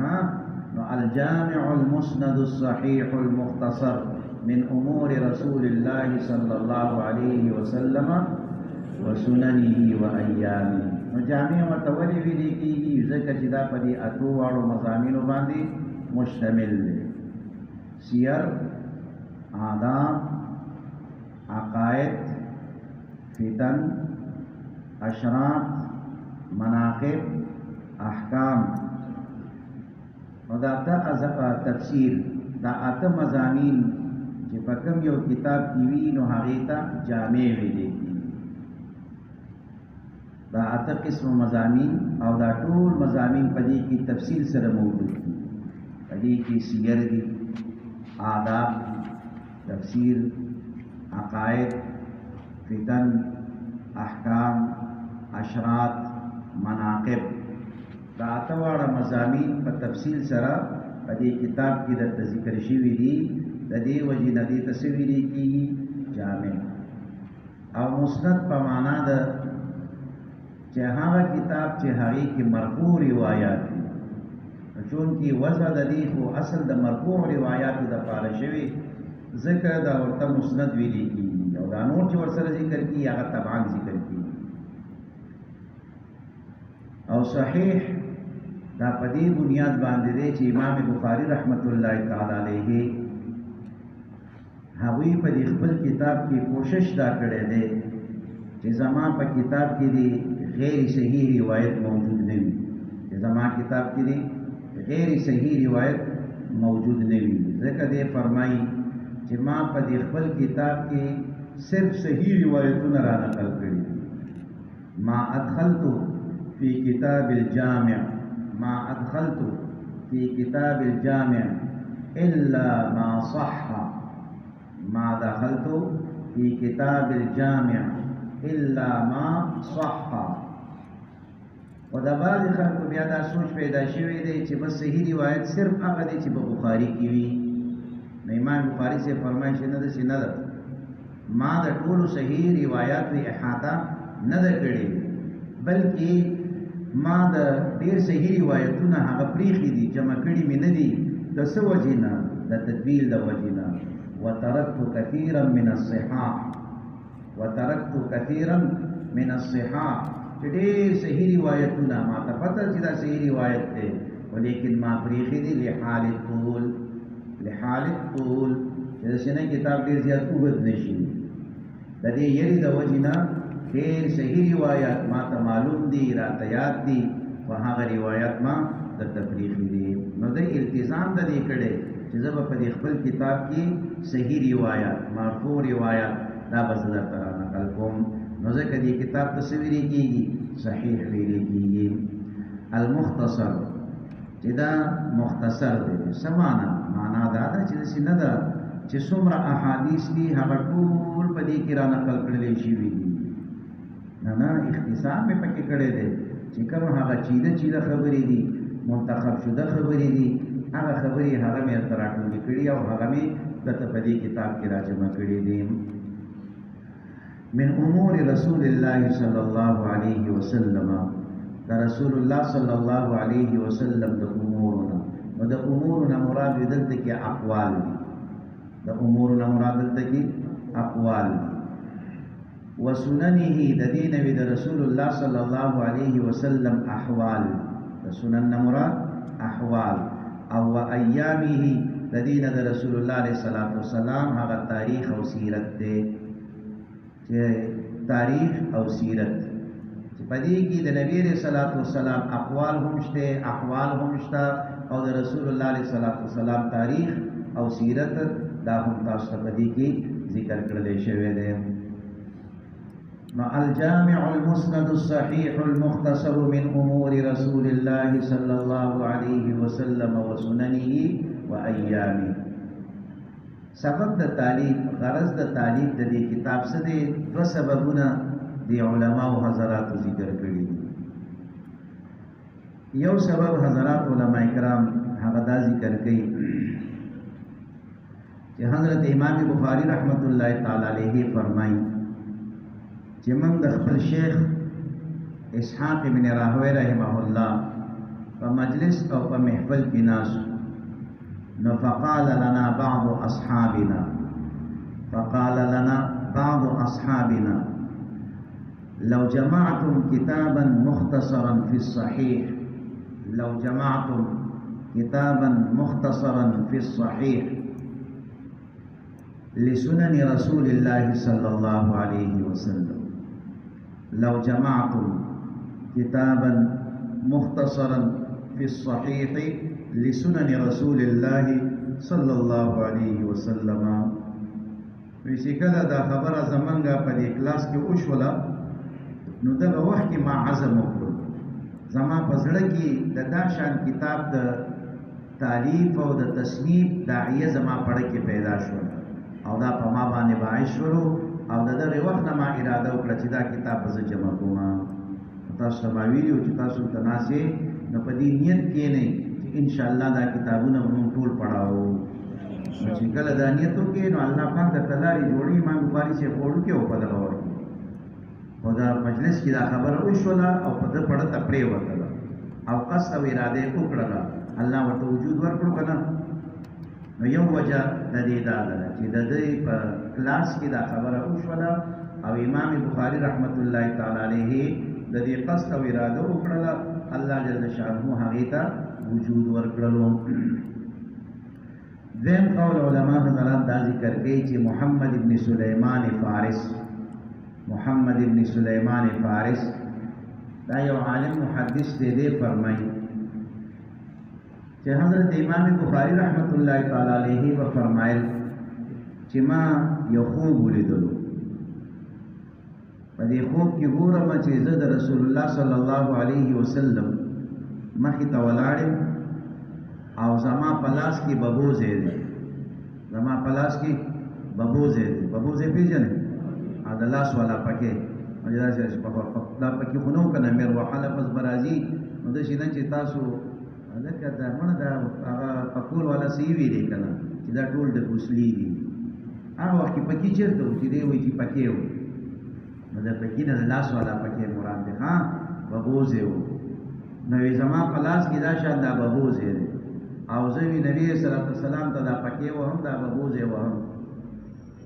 نو الجامع المسند الصحيح المختصر من امور رسول الله صلى الله عليه وسلم وسننه وايامه. نو جامع متولی ویلې کېږي ځکه چې دا په دې اتو واړو مضامینو باندې مشتمل دی. سیر، آداب، عقائد، فتن، اشراط، مناقب، احکام. نو دا تفسیر دا اته مضامین چې په کوم یو کتاب کې وي نو هغې ته جامع ویلې کېږي. دا اته قسم مضامین او دا ټول مضامین په دې کې تفصیل سره موجود دي. په دې کې سیر دي، آداب، تفسیر، عقائد، فتن، احکام، اشراط، مناقب. دا اته واړه مضامین په تفصیل سره په دې کتاب کې درته ذکر شوي دي. د دې وجې نه دې ته څه ویلې کېږي؟ جامع. او مسند په معنا ده چې هغه کتاب چې هغې کې مرفوع روایات دي، چونکې وضع د دې خو اصل د مرفوع روایاتو دپاره شوي، ځکه دا ورته مسند ویلې کېږي. او دا نور چې ورسره ذکر کېږي هغه طبعا ذکر کېږي. او صحیح دا په دې بنیاد باندې دی چې امام بخاري رحمت الله تعالی علیه هغوی په دې خپل کتاب کې کوشش دا کړی دی چې زما په کتاب کې دی غیر صحیح روایت موجود نه وي، چې زما کتاب کې دی غیر صحیح روایت موجود نه وي. ځکه دی فرمایي چې ما په دې خپل کتاب کې صرف صحیح روایتونه را نقل کړي دي. ما ادخلت فی کتاب الجامع ما ادخلت فی کتاب الجامع الا ما صح. ما دخلت فی کتاب الجامع الا ما صح. و دا بعض خلکو بیا دا سوچ پیدا شوی دی چې بس صحیح روایت صرف هغه دی چې په بخاري کې وي. نو امام بخاري سے فرمایي چې نه داسې نه ده، ما د ټولو صحیح روایاتو احاطه نه ده کړې، بلکې ما د ډېر صحیح روایتونه هغه پریښي دي، جمع کړي مې نه دي. د څه وجې نه؟ د تدویل د وجې نه. وترکت کثیرا من الصحاح وترکت کثیرا من الصحاح. چې ډېر صحیح روایتونه ما ته پته چې دا صحیح روایت دی، ولیکن ما پریښي دي لحال الطول. لحال الطول چې داسې نه کتاب ډېر زیات اوږد نه شي. د دې یرې د وجې نه ډېر صحیح روایات ما ته معلوم دي، راته یاد دي، خو هغه روایات ما درته پریښي دي. نو د التزام د دې کړی چې زه به په دې خپل کتاب کې صحیح روایات، مرفوع روایات دا به زه درته را نقل کوم. نو ځکه دې کتاب ته څه ویلې کېږي؟ صحیح ویلې کېږي. المختصر چې دا مختصر دی، څه معنا؟ معنا دا ده چې داسې نه ده چې څومره احادیث دي هغه ټول په دې کې را نقل کړلی شوي دي. نه نه، اختصار مې پکې کړی دی چې کوم هغه چیده خبرې دي، منتخب شده خبرې دي، هغه خبرې هغه مې درته راټولې کړي او هغه مې درته په دې کتاب کې راجمع کړي دي. من امور رسول الله صلی الله علیه وسلم، دا رسول الله صلی الله علیه وسلم د امورنا. نو د امورنا مراد دلته کې اقوال دي، د امورنا مراد دلته کې اقوال دي. وسننه د دې نبی د رسول الله صلی الله علیه وسلم احوال، د سنن مراد احوال. او ایامه د دې د رسول الله علیه السلام هغه تاریخ او سیرت دی، چې تاریخ او سیرت چې په دې کې د نبی علیه السلام اقوال هم شته، احوال هم شته، او د رسول الله علیه السلام تاریخ او سیرت دا هم تاسو ته په دې کې ذکر کړل شوی دی. نو الجامع المسند الصحيح المختصر من امور رسول الله صلى الله عليه وسلم وسننه وايامه. سبب د تعلیف، غرض د تعلیف د دې کتاب څه دی؟ دو سببونه د علماء او حضرات ذکر کړي دي. یو سبب حضرات علماء کرام هغه دا ذکر کوي چې حضرت امام بخاری رحمت الله تعالی علیه فرمایي چې موږ د خپل شیخ اسحاق ابن راهوی رحمه الله په مجلس او په محفل کې ناست، نو فقال لنا بعض اصحابنا لو جمعتم كتابا مختصرا في الصحيح لو جمعتم كتابا مختصرا في الصحيح لسنن رسول الله صلى الله عليه وسلم لو جمعتم كتابا مختصرا في الصحيح لسنن رسول الله صلى الله عليه وسلم ویسی کله دا خبره زمنګه په دې کلاس کې وشوله نو دغه وخت کې ما عزم وکړ زما په زړه کې د دا شان کتاب د تعلیف او د تصنیف داعیه زما پړه کې پیدا شو او دا په ما باندې باعث شروع او دغه وخت ما اراده وکړه چې دا کتاب زه جمع کوم تاسو ما ویلو چې تاسو تناسي نو په دې نیت کې نه چې ان شاء الله دا کتابونه موږ ټول پڑھاو چې کله دا نیتو کې نو الله پاک د تلاري جوړي ما بخاري سے وړو کې او په دغه وایي او دا مجلس کې دا خبره وشوله او په دې پړه تپړې وته او قصد او اراده وکړه الله ورته وجود ورکړو کنه نو یو وجه د دې دا ده چې د دې په کلاس کې دا خبره وشوله او امام بخاری رحمت الله تعالی علیه د دې قصد او اراده وکړه الله جل شانه هغه ته وجود ورکړلو ذم قول علماء حضرات دا ذکر کوي چې محمد ابن سلیمان فارس دا یو عالم محدث دې فرمایي چې حضرت امام بخاری رحمت الله تعالی علیه و فرمایل چې ما یو خوب ولیدلو په دې خوب کې ګورم چې زه د رسول الله صلی الله علیه وسلم مخې ته ولاړم او زما پلاس کې ببوزه دی ببوزه پیژنې دا لاس والا پکې مجدا چې په دا پکې خونو کنه مېر وحاله پس برازي نو د شي چې تاسو لکه دا مونږ دا هغه پکول والا سی وی دی کنه چې دا ټول د بوسلی دي هغه وخت پکې چیرته و چې دی وی چې پکې و نو دا پکې نه لاس والا پکې مراد دی ها ببوزه و نو زما پلاس کې دا شان دا ببوزه دی او زوی نبی صلی الله علیه وسلم ته دا پکې و هم دا ببوزه و هم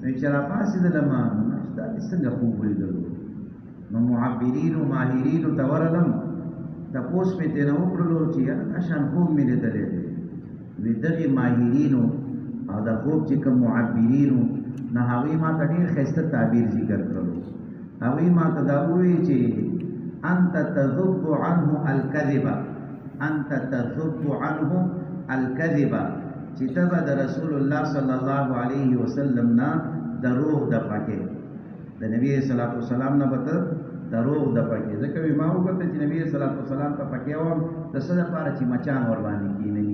نو چې را پاسې د لمه دا څنګه خوب ولیدلو نو معبرین او ماهرین تورلم تاسو په دې نو وکړلو چې اشان خوب مې لیدلې وي دغه ماهرین او د خوب چې کوم معبرین نه هغوی ما ته ډېر ښایسته تعبیر ذکر کړلو هغوی ما ته دا وویل چې انت تذب عنه الكذب چې تبه د رسول الله صلی الله علیه وسلم نه دروغ د پکې د نبی صلی الله علیه وسلم نه بته دروغ د پکې ځکه ما وګورئ چې نبی صلی الله علیه وسلم ته پکې و د څه لپاره چې مچان ور باندې کینې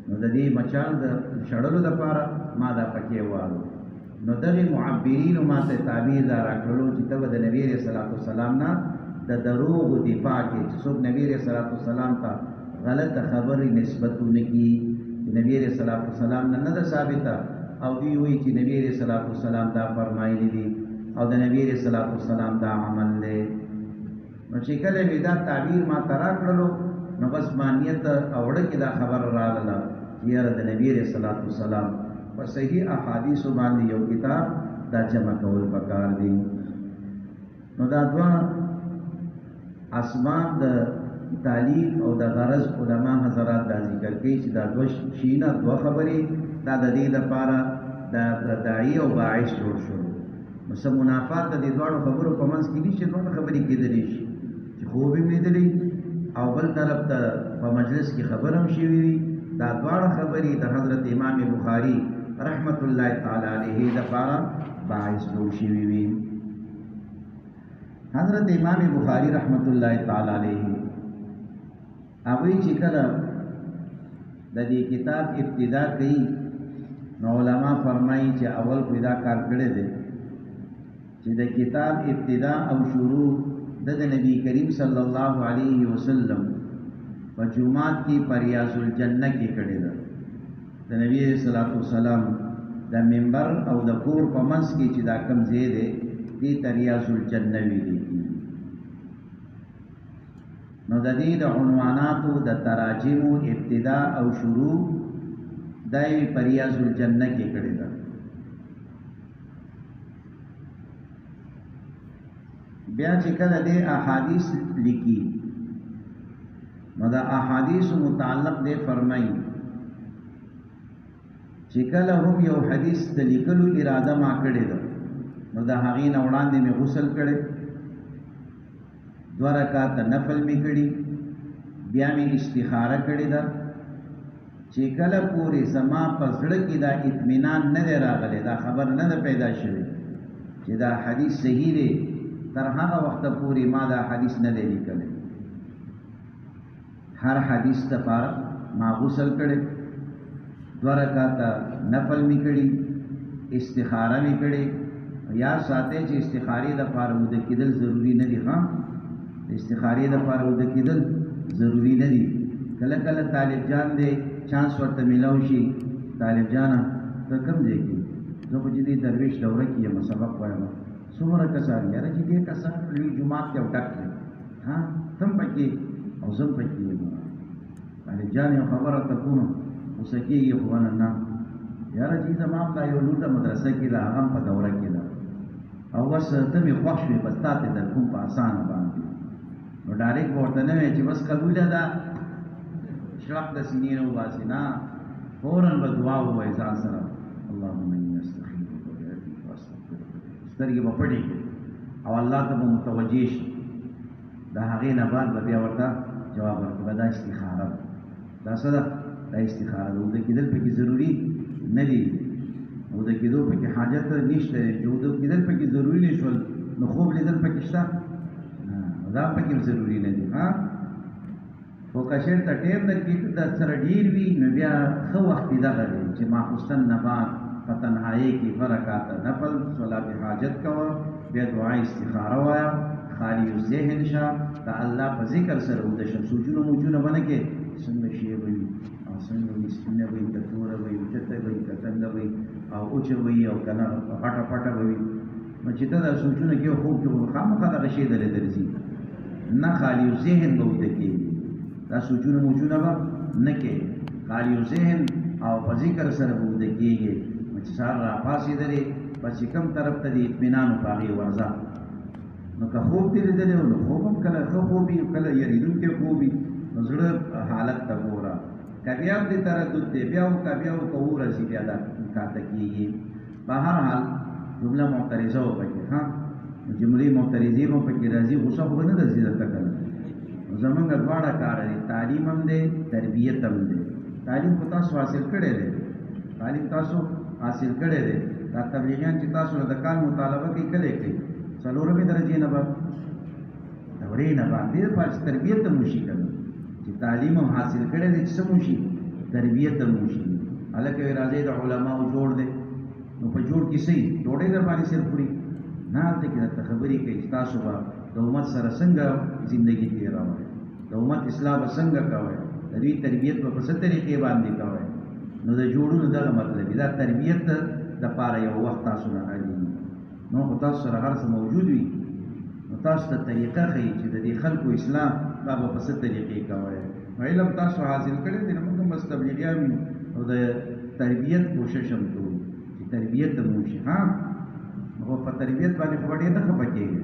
نو د دې مچان د شړلو لپاره ما دا پکې وایو نو دغه معبرین ما ته تعبیر را کړلو چې ته د نبی صلی الله علیه وسلم نه د دروغ دفاع کې چې څوک نبی صلی الله علیه وسلم ته غلط خبرې نسبتونه کی نبی صلی الله علیه وسلم نه ده ثابته او دی وی چې نبی صلی الله علیه وسلم دا فرمایلی دي او د نبی صلی الله علیه وسلم دا عمل دی نو چې کله دا تعبیر ما ترا کړلو نو بس مانیت اوړه کې دا خبر راغله چې د نبی صلی الله علیه وسلم په صحیح احادیث باندې یو کتاب دا جمع کول پکار دي نو دا دوا اسباب د تعلیف او د غرض علما حضرات دا ذکر کوي چې دا دو شینه دو خبرې دا د دې لپاره دا داعی او باعث جوړ شو نو سم منافات د دې دوه خبرو په منځ کې نشي دوه خبرې کېدلې شي چې خوب یې لیدلې او بل طرف ته په مجلس کې خبر هم شي وي دا دوه خبرې د حضرت امام بخاری رحمت الله تعالی علیه لپاره باعث جوړ شي وي حضرت امام بخاری رحمت الله تعالی علیه اوی چې کله د دې کتاب ابتدا کوي نو علما فرمایي چې اول پیدا کار کړی دی چې د کتاب ابتدا او شروع د نبی کریم صلی الله علیه وسلم په جمعات کې پریاز الجنه کې کړی دی د نبی صلی الله علیه وسلم د منبر او د کور په منځ کې چې دا کم ځای دی دې تریاز الجنه ویلي نو د دې د عنواناتو د تراجم ابتدا او شروع دای پریاز الجنه کې کړی دا بیا چې کله دې احادیث لیکي نو دا احادیث متعلق دې فرمایي چې کله هم یو حدیث د لیکلو اراده ما کړې ده نو د هغې نه وړاندې مې غسل کړی 2 رکعاته نفل مې کړي بیا مې استخاره کړې ده چې کله پورې زما په زړه کې دا اطمینان نه دی راغلی دا خبر نه ده پیدا شوی چې دا حدیث صحیح دی تر هغه وخته پورې ما دا حدیث نه دی لیکلی هر حدیث دپاره ما غسل کړی 2 رکعاته نفل مې کړي استخاره مې کړي یا ساتي چې استخارې دپاره وده کېدل ضروري نه دي ښه استخارې دپاره وده کېدل ضروري نه دي کله کله طالب جان دی چانس ورته میلاو شي طالب جانه ته کوم ځای کې زه خو چې دې درویش دوره کې یم سبق وایم څومره کسان یاره چې دې کسان لوی جومات کې او ډک دی ها تم پکې او زم پکې یم طالب جان یو خبره ته کوم اوسه کېږي خو نه یاره چې زما دا یو لور د مدرسه کې ده هغه په دوره کې ده او بس ته مې خوښ شوې بس تا ته در کوم په اسانه باندې نو ډایرکټ به ورته نه وایې چې بس قبوله ده شرق د سینې نه وباسې نه فوراً به دعا ووایې ځان سره اللهم اني استخیرک وبعفوک واستغفرک سترګې به پټې کړي او الله ته به متوجه شي د هغې نه بعد به بیا ورته جواب ورکړي به دا استخاره ده دا څه ده دا استخاره ده وده کېدل پکې ضروري نه دي وده کېدو پکې حاجت نشته چې وده کېدل پکې ضروري نه شول نو خوب لیدل پکې شته دا پکې ضروري نه دي ها خو که چېرته ټیم درکې در سره ډېر وي نو بیا ښه وخت یې دغه دی چې ماخوستن نه بعد په تنهایۍ کې 2 رکعاته نفل صلات حاجت کوه بیا دعا استخاره وایه خالي الذهن شه د الله په ذکر سره وده شه سوچونه موچونه به نه کې څنګه شی به وي او څنګه وي سپینه به وي که توره به وي اوچته به وي که تنده به وي او اوچه به وي او که نه پټه پټه به وي نو چې ته دا سوچونه کې خوب کې خامخا دغه شی درې درځي نه خالي الذهن به وده کېږي دا سوچونه موچونه به نه کې خالي الذهن او په ذکر سره به وده کېږي چې سهار راپاڅېدلې بس چې کوم طرف ته د اطمینان په هغې ورځه نو که خوب دې لیدلی نو خوب هم کله ښه خوب وي کله یېرېدونکی خوب وي نو زړه حالت ته ګوره که بیا هم دې تردد دی بیا هم که بیا هم که ورځي بیا دا کاته کېږي په هر حال جمله معترضه وه پکې ښه جملې معترضې به پکې راځي غوسه خو به نه درځي درته که نه نو زمونږ دواړه کاره دي تعلیم هم دی تربیت هم دی تعلیم خو تاسو حاصل کړی دی تعلیم تاسو حاصل کړی دی دا تبلیغیان چې تاسو د کال مطالبه کوي کله یې کوي 4مې درجې نه بعد دورې نه بعد دې لپاره چې تربیت هم وشي که نه چې تعلیم هم حاصل کړی دی چې څه وشي تربیت هم وشي هلکه راځئ د علماو جوړ دی نو په جوړ کې څه ډوډۍ در باندې صرف خوري نه هلته کې درته خبرې کوي چې تاسو به د امت سره څنګه زندګي تېروئ د امت اصلاح به څنګه کوئ د دوی تربیت به په څه طریقې باندې کوئ نو د جوړونو دغه مطلب دا تربیت دپاره یو وخت تاسو نه اړین نو خو تاسو سره هر څه موجود وي نو تاسو ته طریقه ښیي چې د دې خلکو اصلاح دا به په څه طریقې کوئ نو علم تاسو حاصل کړی دی نو موږ هم بس تبلیغیان یو او د تربیت کوشش هم کوو چې تربیت هم وشي ها خو په تربیت باندې خو ډېر نه خفه کېږي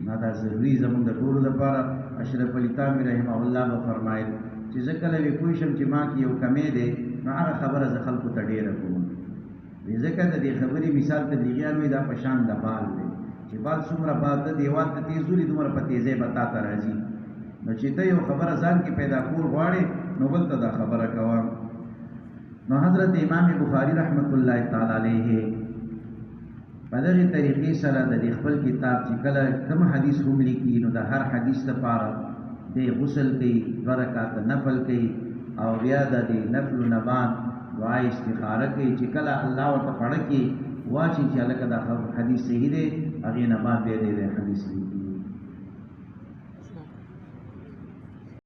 نه دا ضروري زموږ د ټولو لپاره اشرف علي تانوي رحمه الله به فرمایل چې زه کله وی پوه شم چې ما کې یو کمی دی نو هغه خبره زه خلکو ته ډېره کوم ځکه د دې خبرې مثال تبلیغیان وایي دا په شان د بال دی چې بال څومره بال د دیوال ته تیز ولي دومره په تیزۍ به تا ته راځي نو چې ته یو خبره ځان کې پیدا کول غواړې نو بل ته دا خبره کوه نو حضرت امام بخاري رحمت الله تعالی علیه په دغې طریقې سره د دې خپل کتاب چې کله کوم حدیث هم لیکي نو د هر حدیث لپاره دی غسل کوي 2 رکعاته نفل کوي او بیا د دې نفل نه بعد دعا استخاره کوي چې کله الله ورته پړه کړي واچي چې هلکه دا حدیث صحیح دی هغې نه بعد بیا دی حدیث لیکي